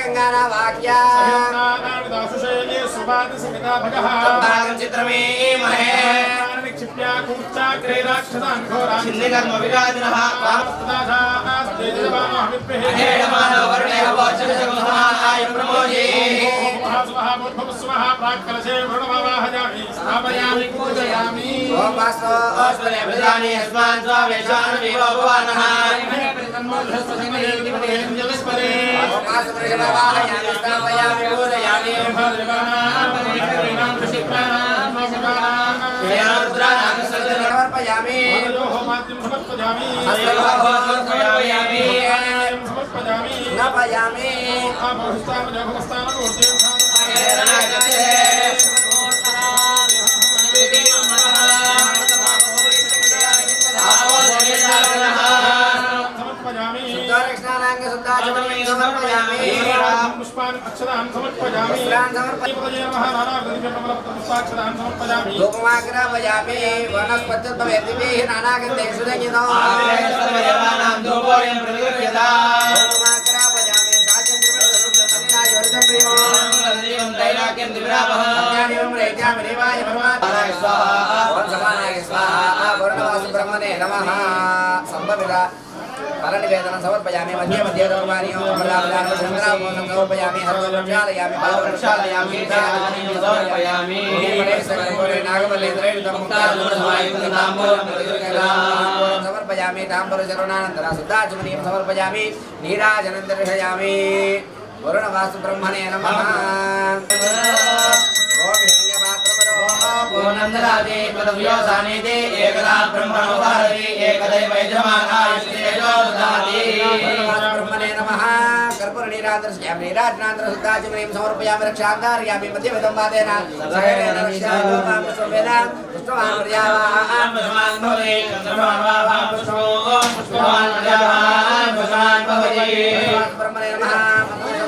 गंगा वाक्या चित्रमे महे फलनिवेदनं समर्पयामि मध्ये मध्ये दौर्वाणीं अमलावदानं संग्रामोऽहं समर्पयामि हस्तवक्षालयामि पावक्षालयामि समर्पयामि सकलपुरे नागबलेन्द्रेण समर्पयामि ताम्बरचरणानन्तरा शुद्धाचमनीं समर्पयामि नीराजनं दर्शयामि वरुणवासु ब्रह्मणे नमः नंदराजे पदव्योसानेते एकदा ब्रह्मणो भारति एकदैव यजमानायुष्येजो ददाति ब्रह्मणे नमः कर्पूरनीराजनस्यामि नीराजनान्तरं शुद्धाचमनीं समर्पयामि रक्षान्धारयामि मध्यविदम्बादेन सगलेन रक्षामि पुष्पमेन पुष्पवान् प्रजावान् पुष्पवान् भवति चन्द्रमान् वा पुष्पवान् प्रजावान् पुष्पवान् भवति ब्रह्मणे नमः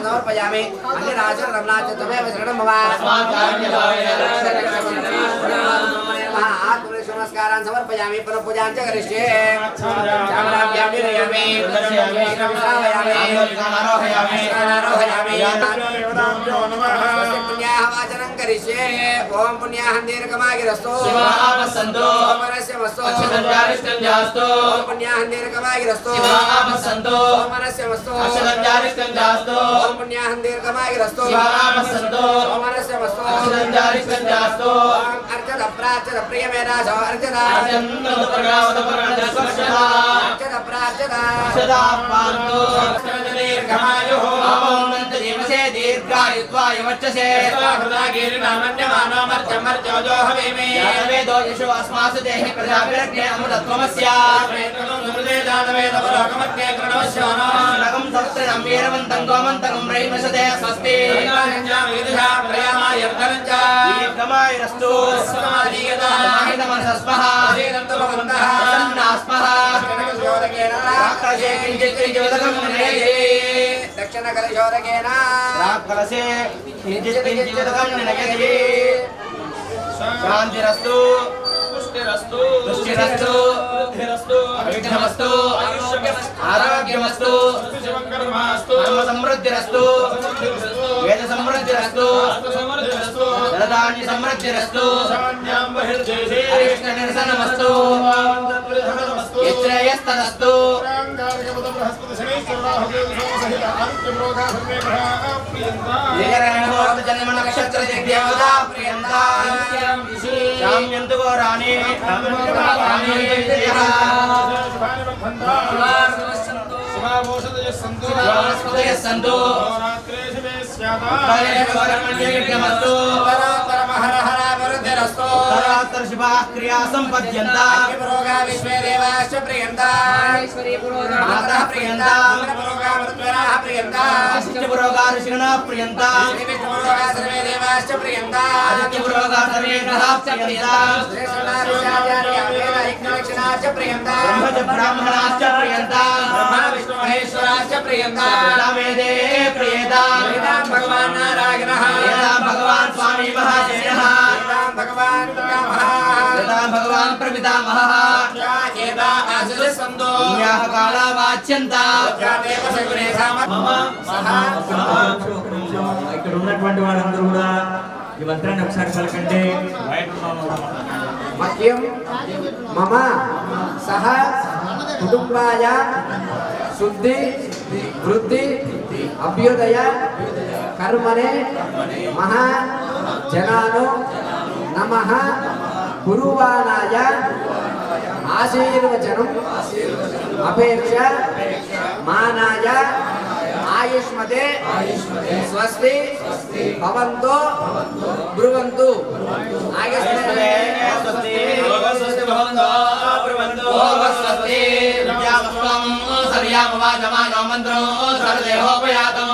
समर्पयामि अन्यराजन रमणाच तमेव शरणं मम नमस्कारान् समर्पयामि पुनः पूजां च करिष्ये चामराभ्यां विनयामि पुण्याः वाचनं करिष्ये ओम पुण्याः दीर्घमागिरस्तु मनस्य मस्तु ओम पुण्याः दीर्घमागिरस्तु मनस्य मस्तु ओम पुण्याः दीर्घमागिरस्तु मनस्य मस्तु अर्चन प्राचन प्रियमेनासो अर्चन अर्चन प्राचन दीर्घमायुः जीवसे दीर्घायुत्वाय वर्चसे नामन्यमानोमर्चमर्चोजो हवेमे वेदो यशो अस्मासु देहि प्रजाभिरग्ने अमृतत्वमस्य सहस्रं वीरवन्तं गोमन्तकं रैमसदे स्वस्ति दीर्घमायुरस्तु माहितमनसस्मः सन्नास्मः दक्षिणकलशोदकेन राक्कलसे किञ्चित् निनयति शान्तिरस्तु पुष्टिरस्तु विघ्नमस्तु आरोग्यमस्तु धर्मसमृद्धिरस्तु वेदसमृद्धिरस्तु धनधान्य समृद्धिरस्तु अरिष्टनिरसनमस्तु यश्रेयस्तदस्तु जन्मनक्षत्रदेवता प्रियन्ता शाम्यन्तु गौराणि सन्तु शिवाः क्रिया संपद्यन्ता विश्वे देवाश्च प्रियन्ता मातः प्रियन्ता प्रियन्ता पुरोगा ऋषिगणः प्रियन्ता सर्वे देवाश्च प्रियन्ता पुरोगा सर्वे ग्रहाः प्रियन्ता प्रियन्ता ब्राह्मणाश्च प्रियन्ता ब्रह्मा विष्णु महेश्वराश्च प्रियन्ता वेदे प्रियता भगवान् नारायणः भगवान् स्वामी महाशयः भगवान् भगवान् प्रपितामहः एता आशिषसन्तो याः काला वाच्यन्ता जातेव सगुणे मम सह ఇక్కడ ఉన్నటువంటి వాళ్ళందరూ కూడా ఈ మంత్రాన్ని ఒకసారి పలకండి. मह्यं मम सह कुटुंबाय शुद्धि वृद्धि अभ्युदय कर्मणे महा जनानो नमः गुरुवानाय आशीर्वचनम् अपेक्ष मानाय आयुष्मते स्वस्ति भवन्तु ब्रुवन्तु आयुष्मते स्वस्ति भवन्तु ब्रुवन्तु स्वस्ति विद्यावस्तं सर्यामवाचमानो मन्त्रो सर्वदेहोपयातो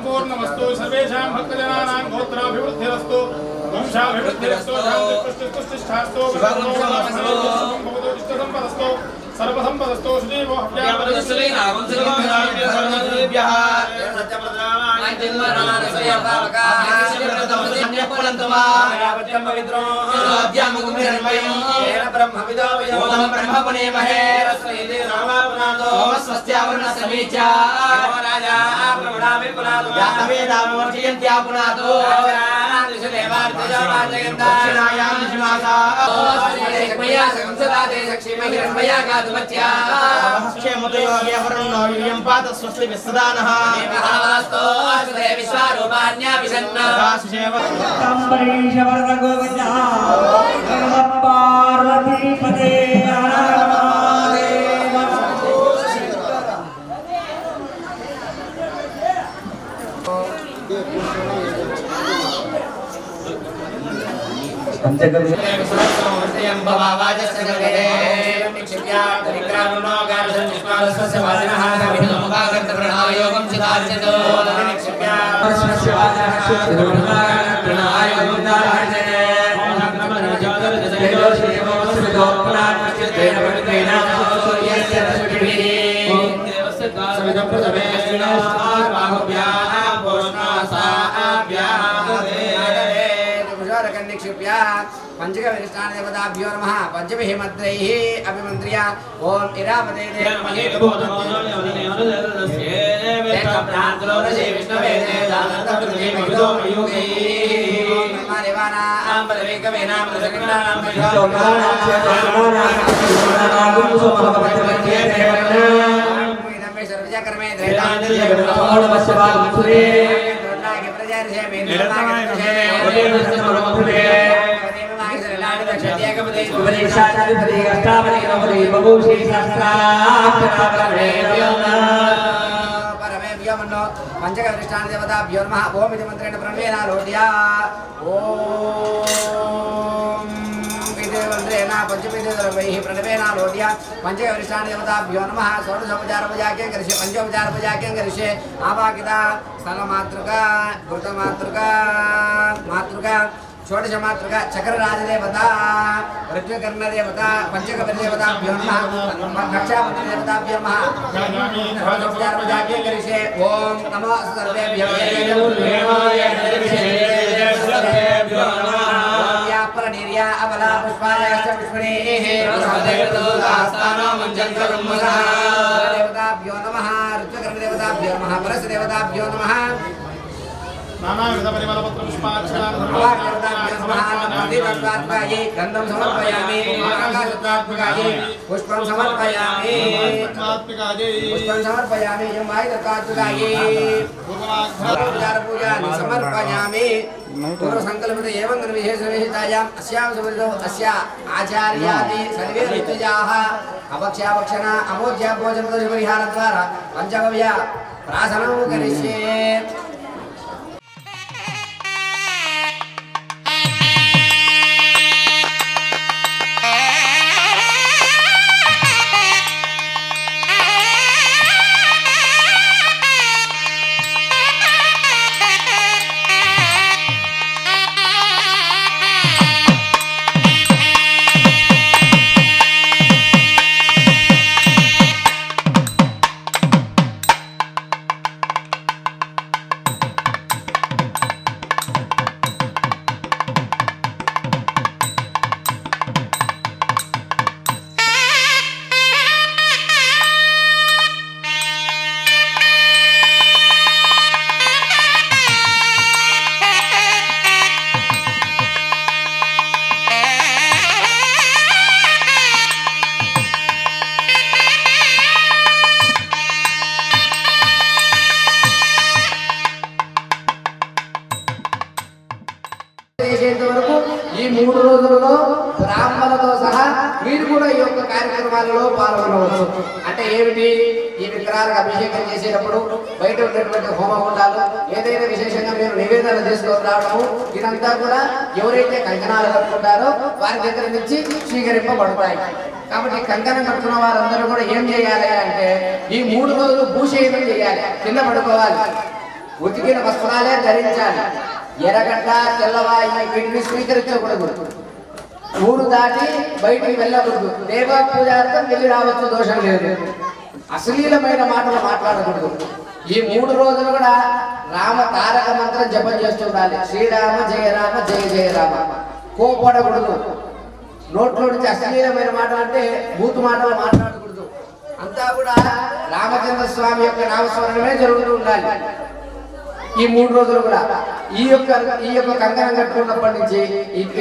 पूर्णमस्तु सर्वेषां भक्तजनानां गोत्राभिवृद्धिरस्तु वंशाभिवृद्धिरस्तु शान्तिपुष्टिपुष्टिष्ठास्तु भवतु सर्वसंपदस्तु श्रीवो स्वस्ति विसदानः अम्बरीश वरद गोविंद पार्वतीपते पंचक विष्टान देवताभ्यो नमः पंचभिः मंत्रैः अभिमन्त्र्य ओम इरावते देवमहे पंचक विष्टान देवताभ्यो नमः ओम इति मंत्रेण प्रणवेन लोट्या ओम इति मंत्रेण पंचविधद्रव्यैः प्रणवेन लोट्या पंचक विष्टान देवताभ्यो नमः षोडशोपचार पूजाख्यं करिष्ये पंचोपचार पूजाख्यं करिष्ये आवाकिता स्थलमातृका घृतमातृका मातृका षोडश मातृका चक्रराजदेवता ऋत्विकर्णदेवता पंचकविदेवताभ्यो नमः रक्षापतिदेवताभ्यो नमः षोडशोपचार पूजाख्यं करिष्ये ओम नमो सर्वेभ्यो निर्या अबला पुष्पायाश्च पुष्पणेः देवताभ्यो नमः ऋत्विकर्णदेवताभ्यो नमः परशुदेवताभ्यो नमः नानाविध परिमलपत्र पुष्पाक्षरान् गन्धं समर्पयामि आकाशत्वात्मकायै पुष्पं समर्पयामि पुष्पं समर्पयामि यं वायुदत्तात्मकायै पूजानि समर्पयामि पूर्वसङ्कल्पित एवं विशेषविहितायाम् अस्यां सुवृतौ अस्य आचार्यादि सर्वे ऋतुजाः अपक्ष्यापक्षण अमोज्याभोजनपरिहारद्वारा पञ्चगव्य प्राशनं करिष्ये కార్యక్రమాలలో పాల్గొనవచ్చు. అంటే ఏమిటి? ఈ విగ్రహాలకు అభిషేకం చేసేటప్పుడు బయట ఉన్నటువంటి హోమగుండాలు ఏదైనా విశేషంగా మీరు నివేదన తీసుకొని రావడము, ఇదంతా కూడా ఎవరైతే కంకణాలు కట్టుకుంటారో వారి దగ్గర నుంచి స్వీకరింపబడతాయి. కాబట్టి కంకణం కట్టుకున్న వారందరూ కూడా ఏం చేయాలి అంటే ఈ 3 రోజులు భూషయనం చేయాలి, కింద పడుకోవాలి, ఉతికిన వస్త్రాలే ధరించాలి, ఎర్రగడ్డ తెల్లవాయి వీటిని స్వీకరించకూడదు, ఊరు దాటి బయటికి వెళ్ళకూడదు, దేవ పూజార్థం వెళ్ళి రావచ్చు, దోషం లేదు, అశ్లీలమైన మాటలు మాట్లాడకూడదు. ఈ 3 రోజులు కూడా రామ తారక మంత్రం జపం చేస్తుండాలి. శ్రీరామ జయ రామ జయ జయ రామ. కోపడకూడదు, నోట్లో నుంచి అశ్లీలమైన మాటలు అంటే బూతు మాటలు మాట్లాడకూడదు. అంతా కూడా రామచంద్ర స్వామి యొక్క నామస్మరణమే జరుగుతూ ఉండాలి. ఈ 3 రోజులు కూడా ఈ యొక్క కంకణం కట్టుకున్నప్పటి నుంచి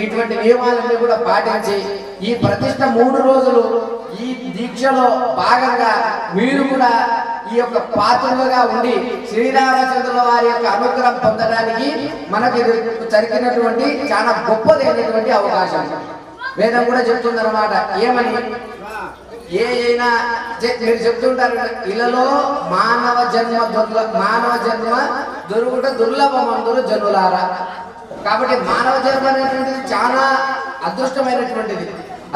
ఇటువంటి నియమాలన్నీ కూడా పాటించి ఈ ప్రతిష్ట 3 రోజులు ఈ దీక్షలో భాగంగా మీరు కూడా ఈ యొక్క పాత్రలుగా ఉండి శ్రీరామచంద్రుల వారి యొక్క అనుగ్రహం పొందడానికి మనకి జరిగినటువంటి చాలా గొప్పదైనటువంటి అవకాశం. వేదం కూడా చెప్తుందన్నమాట. ఏమని? అయినా మీరు చెప్తుంటారు, ఇలలో మానవ జన్మ దొరుకుట దుర్లభమందురు జనులారా. కాబట్టి మానవ జన్మ అనేటువంటిది చాలా అదృష్టమైనటువంటిది.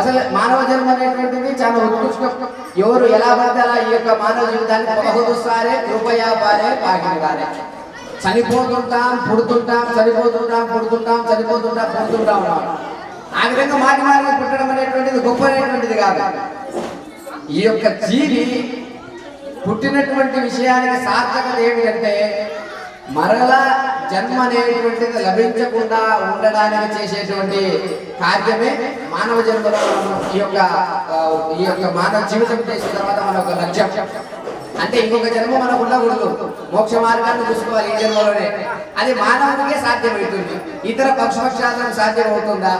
అసలు మానవ జన్మ అనేటువంటిది చాలా ఉత్కృష్టం. ఎవరు ఎలా పడితే అలా ఈ యొక్క మానవ జీవితాన్ని బహుదుసారే కృపయా పారే పాకిగారే చనిపోతుంటాం పుడుతుంటాం, చనిపోతుంటాం పుడుతుంటాం, చనిపోతుంటాం పుడుతుంటాం. ఆ విధంగా మాటి మాటి పుట్టడం అనేటువంటిది గొప్పమైనటువంటిది కాదు. ఈ యొక్క జీవి పుట్టినటువంటి విషయానికి సార్థకత ఏమిటంటే మరలా జన్మ అనేటువంటిది లభించకుండా ఉండడానికి చేసేటువంటి కార్యమే మానవ జన్మలో ఈ యొక్క మానవ జీవితం చేసిన తర్వాత మన ఒక లక్ష్యం. అంటే ఇంకొక జన్మ మనకు ఉండకూడదు, మోక్ష మార్గాన్ని చూసుకోవాలి ఈ జన్మలోనే. అది మానవునికే సాధ్యమవుతుంది, ఇతర పక్షపక్షాలను సాధ్యమవుతుందా?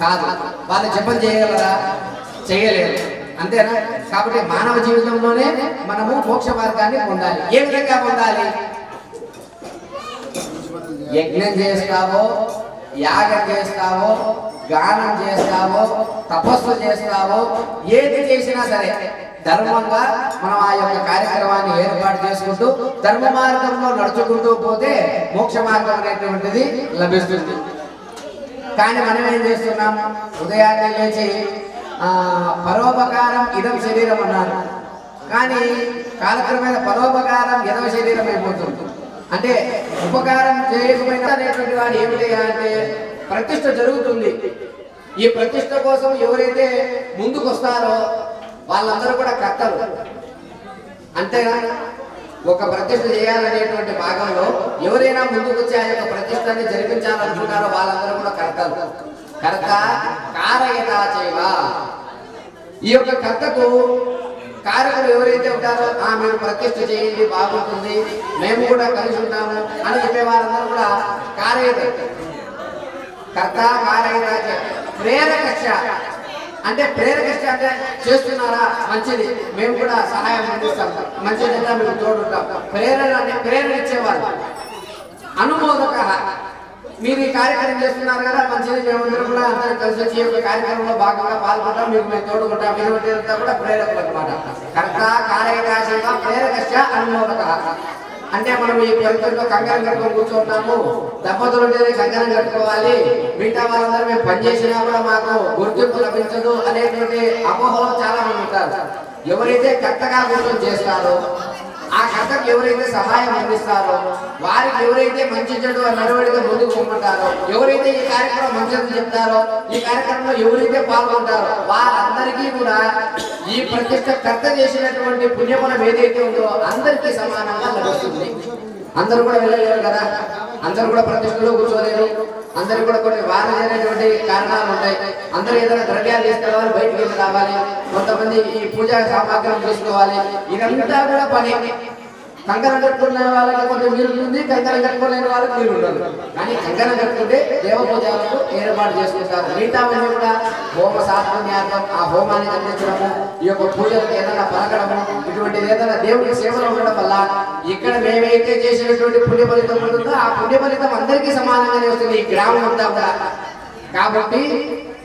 కాదు. వాళ్ళు జపం చేయగలరా? చేయలేరు, అంతేనా? కాబట్టి మానవ జీవితంలోనే మనము మోక్ష మార్గాన్ని పొందాలి. ఏ విధంగా పొందాలి? యజ్ఞం చేస్తావో, యాగం చేస్తావో, గానం చేస్తావో, తపస్సు చేస్తావో, ఏది చేసినా సరే ధర్మంగా మనం ఆ యొక్క కార్యక్రమాన్ని ఏర్పాటు చేసుకుంటూ ధర్మ మార్గంలో నడుచుకుంటూ పోతే మోక్ష మార్గం అనేటువంటిది లభిస్తుంది. కానీ మనం ఏం చేస్తున్నాం? ఉదయాన్నే లేచి పరోపకారం ఇదం శరీరం అన్నారు, కానీ కాలక్రమేణా పరోపకారం ఇదవ శరీరం అయిపోతుంది. అంటే ఉపకారం చేయకపోయినా అనేటువంటి వాడు ఏమిటి అంటే ప్రతిష్ఠ జరుగుతుంది. ఈ ప్రతిష్ఠ కోసం ఎవరైతే ముందుకు వస్తారో వాళ్ళందరూ కూడా కర్తలు. అంతేనా? ఒక ప్రతిష్ఠ చేయాలనేటువంటి భాగంలో ఎవరైనా ముందుకు వచ్చి ఆ యొక్క ప్రతిష్టని జరిపించాలనుకుంటారో వాళ్ళందరూ కూడా కర్తలు. కర్త కారయతా చేయవ. ఈ యొక్క కర్తకు కారకులు ఎవరైతే ఉంటారో మీరు ప్రతిష్ఠ చేయండి బాగుంటుంది, మేము కూడా కలిసి ఉంటాము అని చెప్పే వారందరూ కూడా కారయత. కర్త కారయత. ప్రేరకక్ష అంటే ప్రేరకక్ష అంటే చేస్తున్నారా మంచిది, మేము కూడా సహాయం అందిస్తాం, మంచిదంతా మేము తోడుంటాం. ప్రేరణ ఇచ్చేవారు. అనుమోదక, మీరు ఈ కార్యక్రమం చేస్తున్నారు కదా మంచిది, మేమందరం కూడా అందరం కలిసి వచ్చి ఈ యొక్క కార్యక్రమంలో భాగంగా పాల్గొంటాం, మీకు మేము తోడుకుంటాం, ఇటువంటిదంతా కూడా ప్రేరకులు అనమాట. కర్త కారయకాశంగా ప్రేరకక్ష అనుమోదక. అంటే మనం ఈ ప్రభుత్వంలో కంకణం కట్టుకొని కూర్చుంటాము, దంపతులు కంకణం కట్టుకోవాలి, మిగతా వాళ్ళందరూ మేము పనిచేసినా కూడా మాకు గుర్తింపు లభించదు అనేటువంటి అపోహలో చాలా మంది ఉంటారు. ఎవరైతే కర్తగా కూర్చొని చేస్తారో, ఆ కర్తకు ఎవరైతే సహాయం అందిస్తారో, వారికి ఎవరైతే మంచి చెడు నడవడిగా ముందుకు పొమ్మంటారో, ఎవరైతే ఈ కార్యక్రమం మంచిది చెప్తారో, ఈ కార్యక్రమంలో ఎవరైతే పాల్గొంటారో వారందరికీ కూడా ఈ ప్రతిష్ట కర్త చేసినటువంటి పుణ్యఫలం ఏదైతే ఉందో అందరికీ సమానంగా లభిస్తుంది. అందరూ కూడా వెళ్ళలేరు కదా, అందరూ కూడా ప్రతిష్టలో కూర్చోలేరు, అందరూ కూడా కొన్ని వారమైనటువంటి కారణాలు ఉంటాయి. అందరూ ఏదైనా ద్రవ్యాలు తీసుకురావాలి, బయటకు వెళ్ళి రావాలి, కొంతమంది ఈ పూజా సామాగ్రిని తీసుకోవాలి, ఇదంతా కూడా పని. కంకణం కట్టుకున్న వాళ్ళకి కొంచెం వీలు ఉంటుంది, కంకణం కట్టుకోలేని వాళ్ళకి వీలు ఉండదు. కానీ కంకణం కట్టుకుంటే దేవ పూజలకు ఏర్పాటు చేసుకుంటారు. మిగతా కూడా హోమ సాత్మన్యార్థం, ఆ హోమాన్ని అందించడము, ఈ యొక్క పూజలకు ఏదైనా పలకడము, ఇటువంటిది ఏదైనా దేవుడికి సేవలు ఉండడం వల్ల ఇక్కడ మేమైతే చేసినటువంటి పుణ్య ఫలితం ఉంటుందో ఆ పుణ్య ఫలితం అందరికీ సమానంగానే వస్తుంది, ఈ గ్రామం అంతా కూడా. కాబట్టి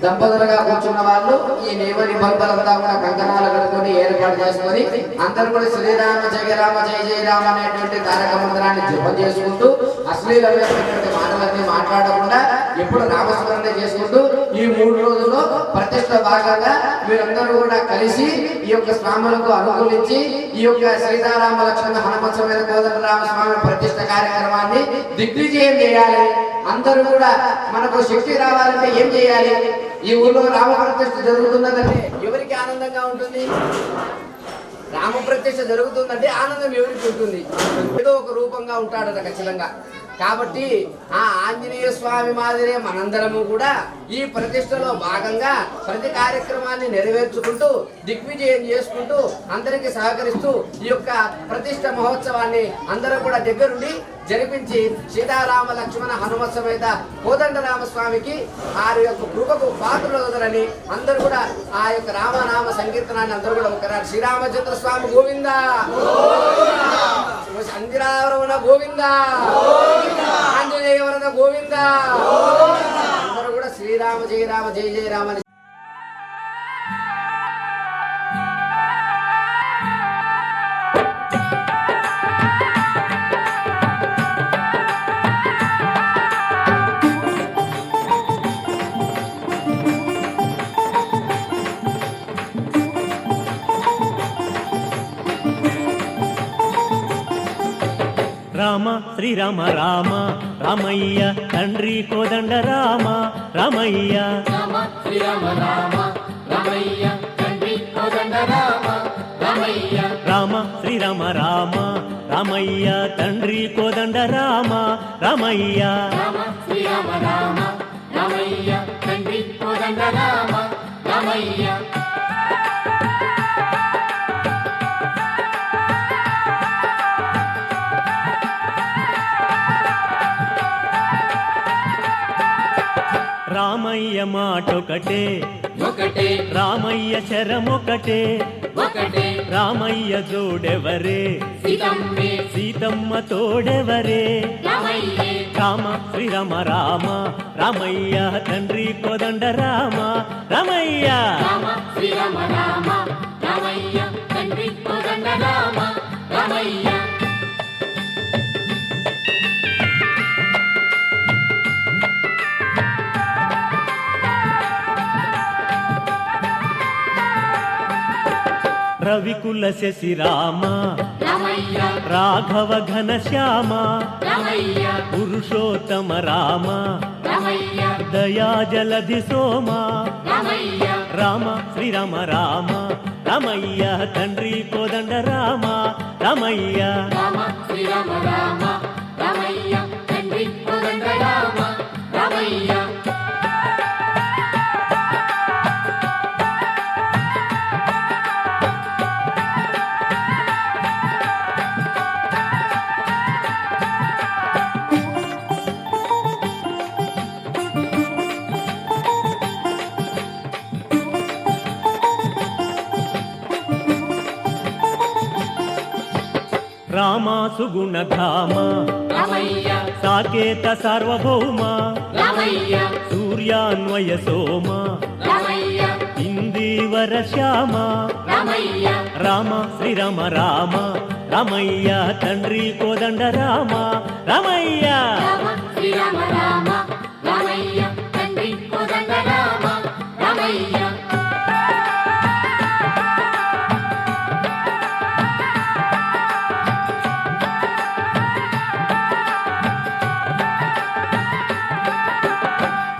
దంపతులుగా కూర్చున్న వాళ్ళు ఈ నియమ నిబంధనలంతా కూడా కంకణాలు కట్టుకొని ఏర్పాటు చేసుకొని అందరూ కూడా శ్రీరామ జయ రామ జయ జయ రామ అనేటువంటి తారక మంత్రాన్ని జపం చేసుకుంటూ అశ్లీలమైనటువంటి మాటలన్నీ మాట్లాడకుండా ఎప్పుడు నామస్మరణ చేసుకుంటూ ఈ 3 రోజుల్లో ప్రతిష్ట భాగంగా మీరందరూ కూడా కలిసి ఈ యొక్క స్వాములకు అనుకూలించి ఈ యొక్క సీతారామ లక్ష్మణ హనుమంతమైన కోదండరామ స్వామి ప్రతిష్ట కార్యక్రమాన్ని దిగ్విజయం చేయాలి. అందరూ కూడా మనకు శక్తి రావాలంటే ఏం చేయాలి? ఈ ఊళ్ళో రామ ప్రతిష్ఠ జరుగుతున్నదంటే ఎవరికి ఆనందంగా ఉంటుంది? రామ ప్రతిష్ఠ జరుగుతుందంటే ఆనందం ఎవరికి ఉంటుంది? ఏదో ఒక రూపంగా ఉంటాడట ఖచ్చితంగా. కాబట్టి ఆ ఆంజనేయ స్వామి మాదిరే మనందరము కూడా ఈ ప్రతిష్టలో భాగంగా ప్రతి కార్యక్రమాన్ని నెరవేర్చుకుంటూ దిగ్విజయం చేసుకుంటూ అందరికీ సహకరిస్తూ ఈ యొక్క ప్రతిష్ట మహోత్సవాన్ని అందరూ కూడా దగ్గరుండి జరిపించి సీతారామ లక్ష్మణ హనుమ సమేత కోదండరామ స్వామికి వారి యొక్క కృపకు పాత్రలవుతారని అందరూ కూడా ఆ యొక్క రామనామ సంకీర్తనాన్ని అందరూ కూడా ఒకరారు. శ్రీరామచంద్ర స్వామి గోవింద, అంజనావరమణ గోవింద, ఆంజనేయ వరద గోవింద. అందరూ కూడా శ్రీరామ జయ రామ జయ జయ రామ అని రామ శ్రీరామ రామ రామయ్య తండ్రి కోదండ రామ రామయ్య రామ శ్రీరామ రామ రామయ్య తండ్రి కోదండ రామ రామయ్య రామ శ్రీరామ రామ రామయ్య తండ్రి కోదండ రామ రామయ్య రామ శ్రీరామ రామ రామయ్య తండ్రి కోదండ రామ రామయ్య రామయ్య మాటొకటే ఒకటే రామయ్య శరమొకటే ఒకటే రామయ్య జోడెవరే సీతమ్మే సీతమ్మ తోడెవరే రామయ్యే రామ శ్రీరామ రామ రామయ్య తండ్రి కోదండ రామ రామయ్య రామ శ్రీరామ రామ రామయ్య తండ్రి కోదండ రామ రామయ్య రవికుల శశి రామ రామయ్య రాఘవ ఘన శ్యామ రామయ్య పురుషోత్తమ రామ రామయ్య దయా జలధి సోమ రామయ్య రామ శ్రీరామ రామ రామయ్య తండ్రి కోదండ రామ రామయ్య రామ శ్రీరామ రామ రామయ్య తండ్రి కోదండ రామ రామయ్య రామ సుగుణధామ రామయ్య సాకేత సార్వభౌమ రామయ్య సూర్యాన్వయ సోమ రామయ్య ఇందీవర శ్యామ రామయ్య రామ శ్రీరామ రామ రామయ్య తండ్రి కోదండ రామ రామయ్య రామ శ్రీరామ రామ రామయ్య తండ్రి కోదండ రామ రామయ్య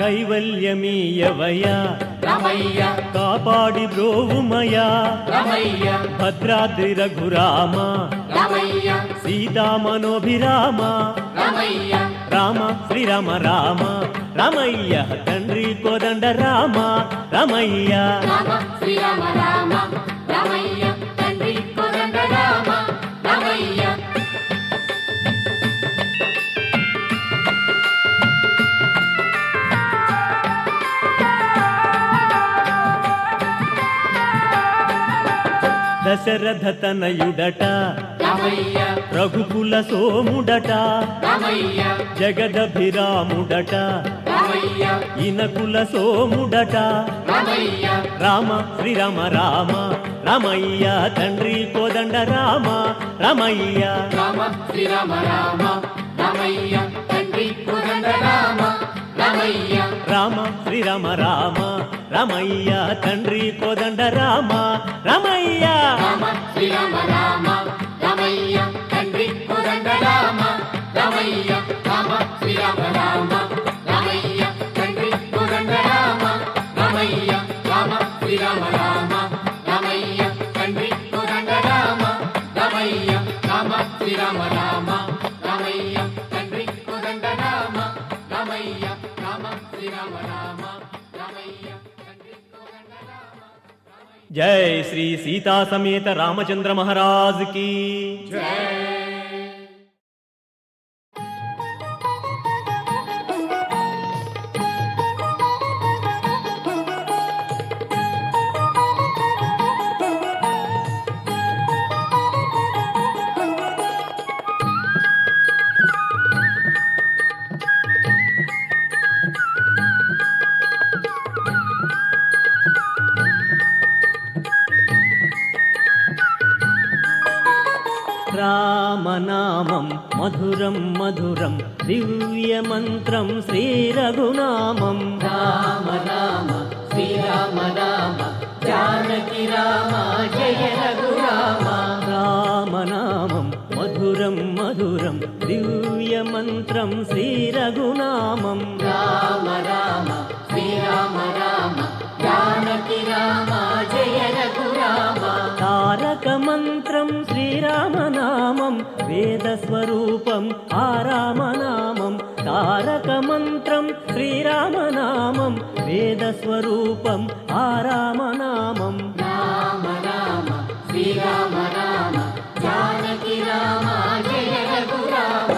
కైవల్యమీయవయ రామయ్య కాపాడి బ్రోవుమయ రామయ్య భద్రాద్రి రఘురామ రామయ్య సీతామనోభిరామ రామయ్య రామ శ్రీరామ రామ రామయ్య తండ్రి కోదండ రామ రామయ్య రామ శ్రీరామ రామ రామయ్య తండ్రి కోదండ రామ రామయ్య దశరథ తనయుడట రామయ్య రఘుకుల సోముడట రామయ్య జగదభిరాముడట రామయ్య ఇనకుల సోముడట రామయ్య రామ శ్రీరామ రామ రామయ్య తండ్రి కోదండ రామ రామయ్య రామ శ్రీరామ రామ రామయ్య తండ్రి కోదండ రామ రామయ్య రామ శ్రీరామ రామ రామయ్య తండ్రి కోదండ రామ రామయ్య రామ శ్రీరామ రామ రామయ్య తండ్రి కోదండ రామ రామయ్య రామ శ్రీరామ రామ రామయ్య తండ్రి కోదండ రామ రామయ్య రామ శ్రీరామ రామ రామయ్య తండ్రి కోదండ రామ రామయ్య రామ శ్రీరామ రామ రామయ్య తండ్రి కోదండ రామ రామయ్య రామ శ్రీరామ రామ రామయ్య తండ్రి కోదండ రామ జై శ్రీ సీతా సమేత రామచంద్ర మహారాజ్ की రామనామం మధురం మధురం దివ్య మంత్రం శ్రీ రఘునామం రామ రామ శ్రీరామ రామ జానకి రామ జయ రఘురామ రామనామం మధురం మధురం దివ్య మంత్రం శ్రీ రఘునామం రామ రామ శ్రీరామ రామ జానకి రామ జయ రఘురామ తారక మంత్రం శ్రీరామనామం వేద స్వరూపం ఆరామనామం తారక మంత్రం శ్రీరామనామం వేద స్వరూపం ఆరామనామం రామ రామ శ్రీరామ రామ జానకి రామ జయ రఘురామ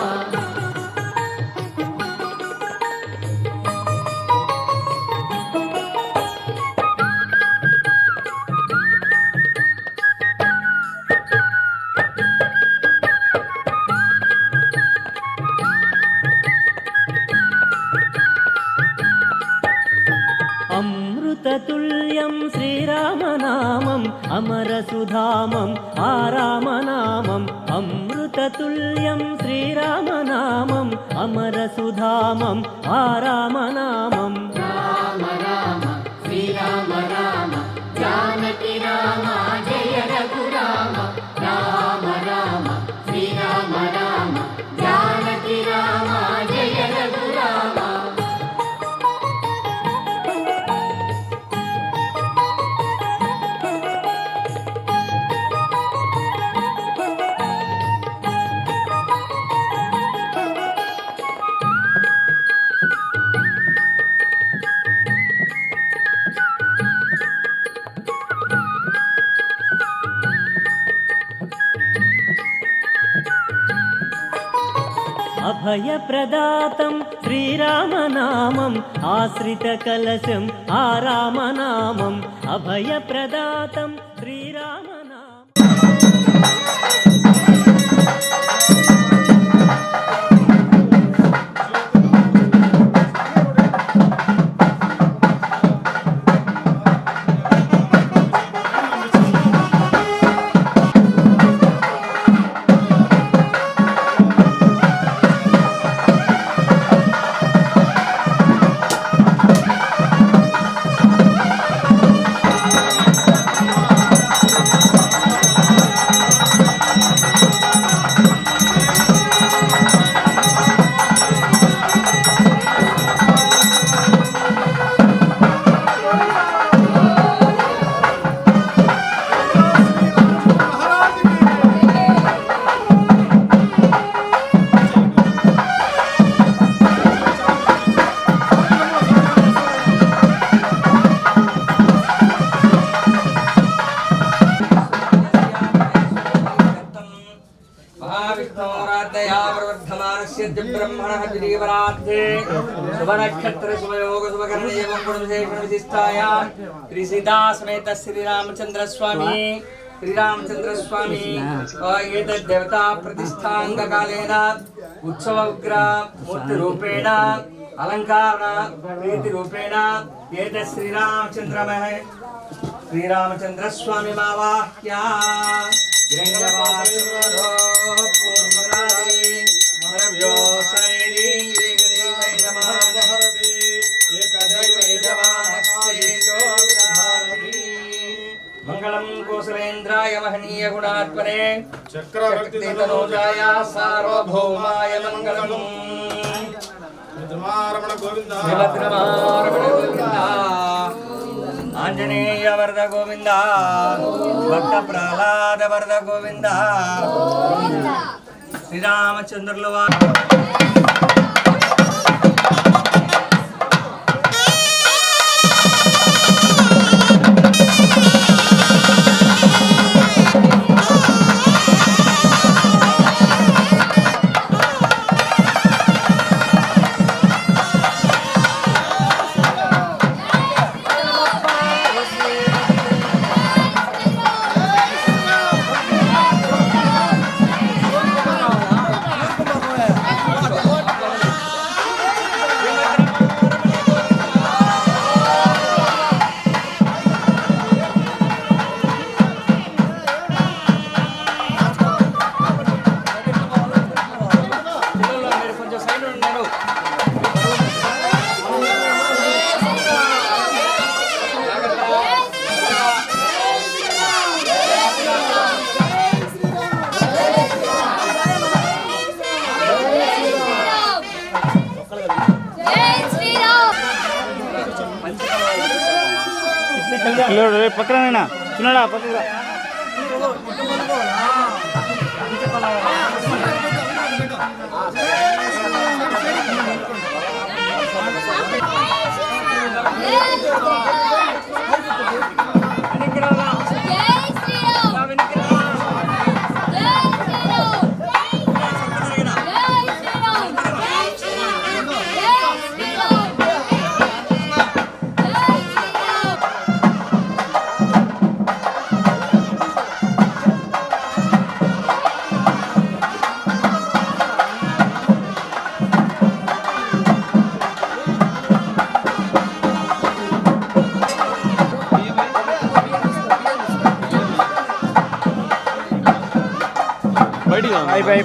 అమృతతుల్యం శ్రీరామనామం అమరసుధామం ఆరామనామం అమృతతుల్యం శ్రీరామనామం అమరసుధామం ఆరామనామం రామ రామ శ్రీరామ రామ జానకి రామ జయ రఘురామ రామ రామ శ్రీరామ రామ జానకి రామ జయ రఘురామ అభయప్రదాతం శ్రీరామనామం ఆశ్రిత కలశం ఆరామనామం అభయప్రదాతం శ్రీరామనామం ब्रह्मणः द्वितीयपरार्थे शुभनक्षत्र शुभयोग शुभकर्ण एवं गुणविशेषण विशिष्टायां श्री सीता समेत श्री रामचंद्र स्वामी एतद् देवता प्रतिष्ठाङ्गकालेन उत्सवग्रह मूर्तिरूपेण अलंकार प्रीति रूपेण एत श्रीरामचंद्र स्वामी मावाक्या मंगलम कौशलेन्द्राय महनीय गुणात्मने चक्रवर्ती तनोजाय सार्वभौमाय मंगलम रमण गोविंद आंजनेय वरद गोविंद भक्त प्रहलाद वरद गोविंद श्री रामचंद्रुల పక్కన చిన్నడా పక్కన అయిపోయి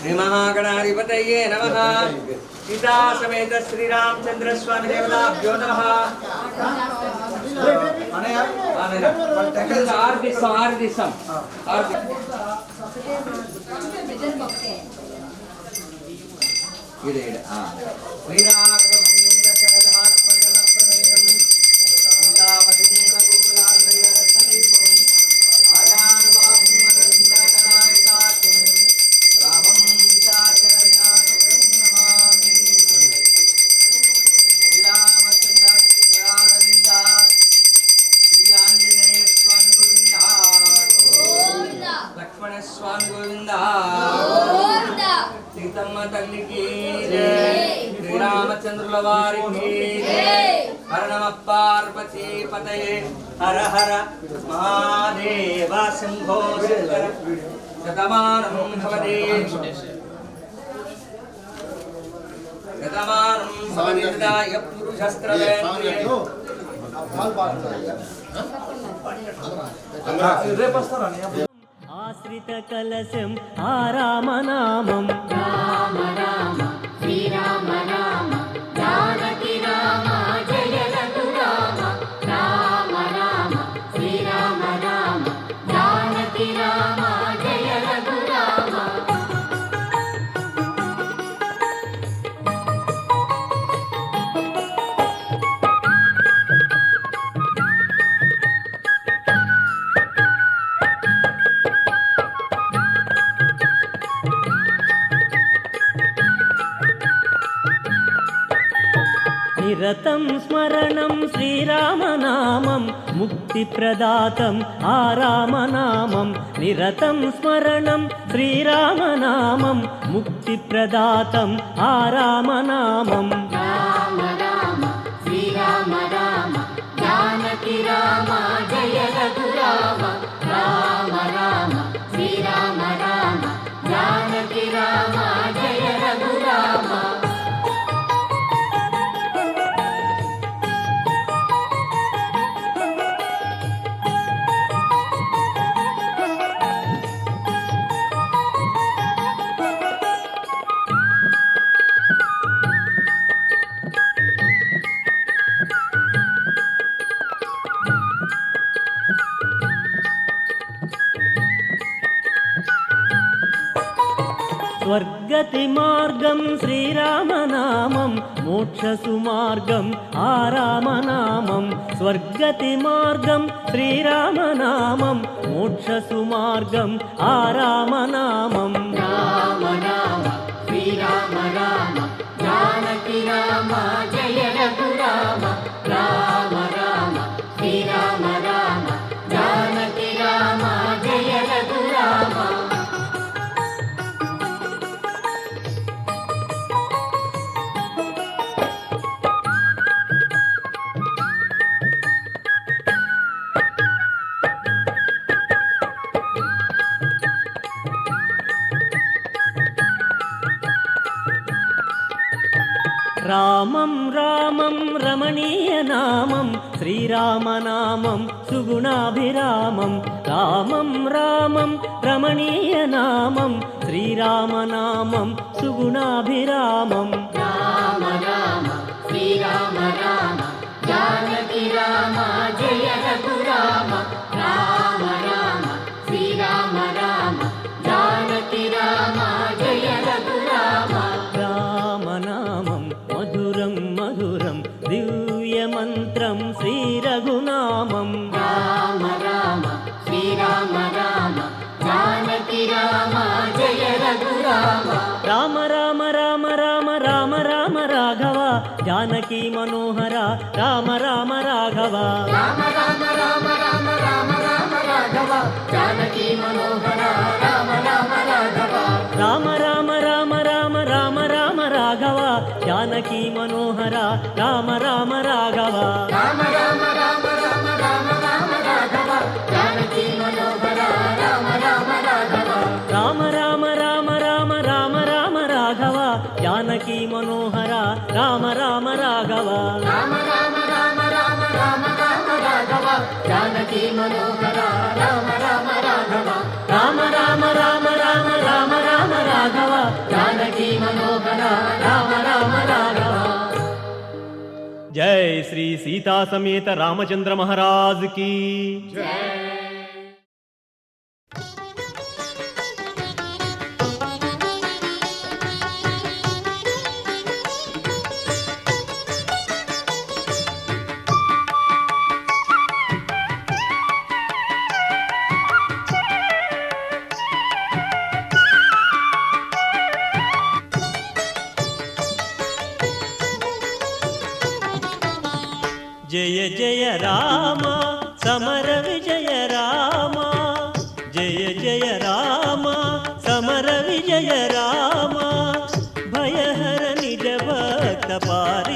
श्री महागणाधिपतये नमः। सीता समेत श्री रामचंद्र स्वामी देवताभ्यो नमः। स्वामी गोविंदा రామచంద్రుల వారికి హర నమ పార్వతీ పతయే హర హర మహాదేవ శంభో శంకర శతమానం భవతి శతమానం భవతి తదాయ పురుషస్త్రవేంద్రియే ఆశ్రిత కలశం ఆరామనామం రామ రామ శ్రీరామ రామ జానకి రామ జయ రఘురామ రామ రామ శ్రీరామ రామ జానకి రామ జయ రఘురామ నిరతం స్మరణం శ్రీరామనామం ముక్తిప్రదాతం ఆరామనామం నిరతం స్మరణం శ్రీరామనామం ముక్తిప్రదాతం ఆరామనామం రామ రామ శ్రీరామ రామ జానకి రామ జయ రఘురామ రామ రామ శ్రీరామ రామ జానకి రామ జయ రఘురామ స్వర్గతి మార్గం శ్రీరామనామం మోక్షసుమార్గం ఆరామనామం స్వర్గతి మార్గం శ్రీరామనామం మోక్షసుమార్గం ఆరామనామం రామ రామ శ్రీరామ రామ జానకి రామ జయ రఘురామ రామ రామ శ్రీరామ రామ జానకి రామ జయ రఘురామ రామం రామం రమణీయనామం శ్రీరామనామం సుగుణాభిరామం రామం రామం రమణీయనామం శ్రీరామనామం సుగుణాభిరామం రామ రామ శ్రీరామ రామ జానకి రామ జయ రఘురామ రామ రామ శ్రీరామ రామ జానకి రామ జయ రఘురామ రామనామం మధురం మధురం దివ్యమంత్రం శ్రీరఘునామం రామ రామ శ్రీరామ రామ జానకి రామ జయ రఘురామ రామ రామ రామ రామ రామ రామ రాఘవ జానకి మనోహర రామ రామ రాఘవ రామ రామ రామ రామ రామ రామ రాఘవ జానకి మనోహర రామ రామ రాఘవ రామ రామ రామ రామ రామ రామ రాఘవ జానకి మనోహర రామ రామ రాఘవ రామ రామ రామ రామ రామ రామ రాఘవ జానకి మనోహర రామ రామ రాఘవ రామ రామ రామ రామ రామ రామ రాఘవ జానకి మనోహర రామ రామ రాఘవ రామ రామ రామ రామ రామ రామ రాఘవ జానకి మనోహర రామ రామ రాఘవ రామ రామ రామ రామ రామ రామ రాఘవ జానకి మనోహర రామ రామ రాఘవ జై శ్రీ సీతా సమేత రామచంద్ర మహారాజ్ की జయ జయ రామ సమర విజయ రామ జయ జయ రామ సమర విజయ రామ భయహర నిజ భక్త పార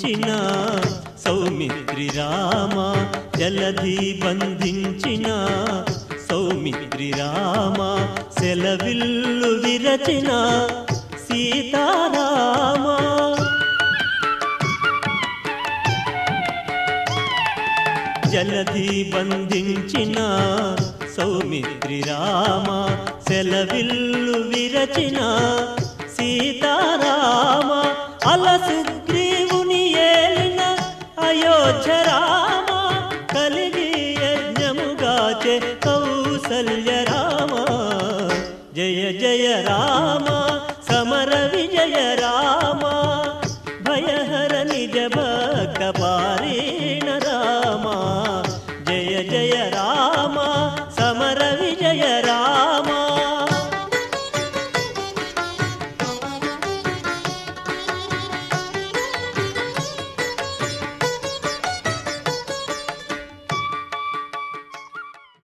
బంధించిన సౌమిత్రి రామ జలధి బంధించిన సౌమిత్రి రామ సెలవిల్లు విరచిన సీతారామ జలధి బంధించిన సౌమిత్రి రామ సెలవిల్లు విరచిన సీతారామ అల సుగ్రీవుని ఏలిన అయోధ్య రామ కలిగి యజ్ఞముగాచే కౌసల్య రామ జయ జయ రామ సమర విజయ రామ భయహర నిజ భక్త పారీణ రామ జయ జయ రామ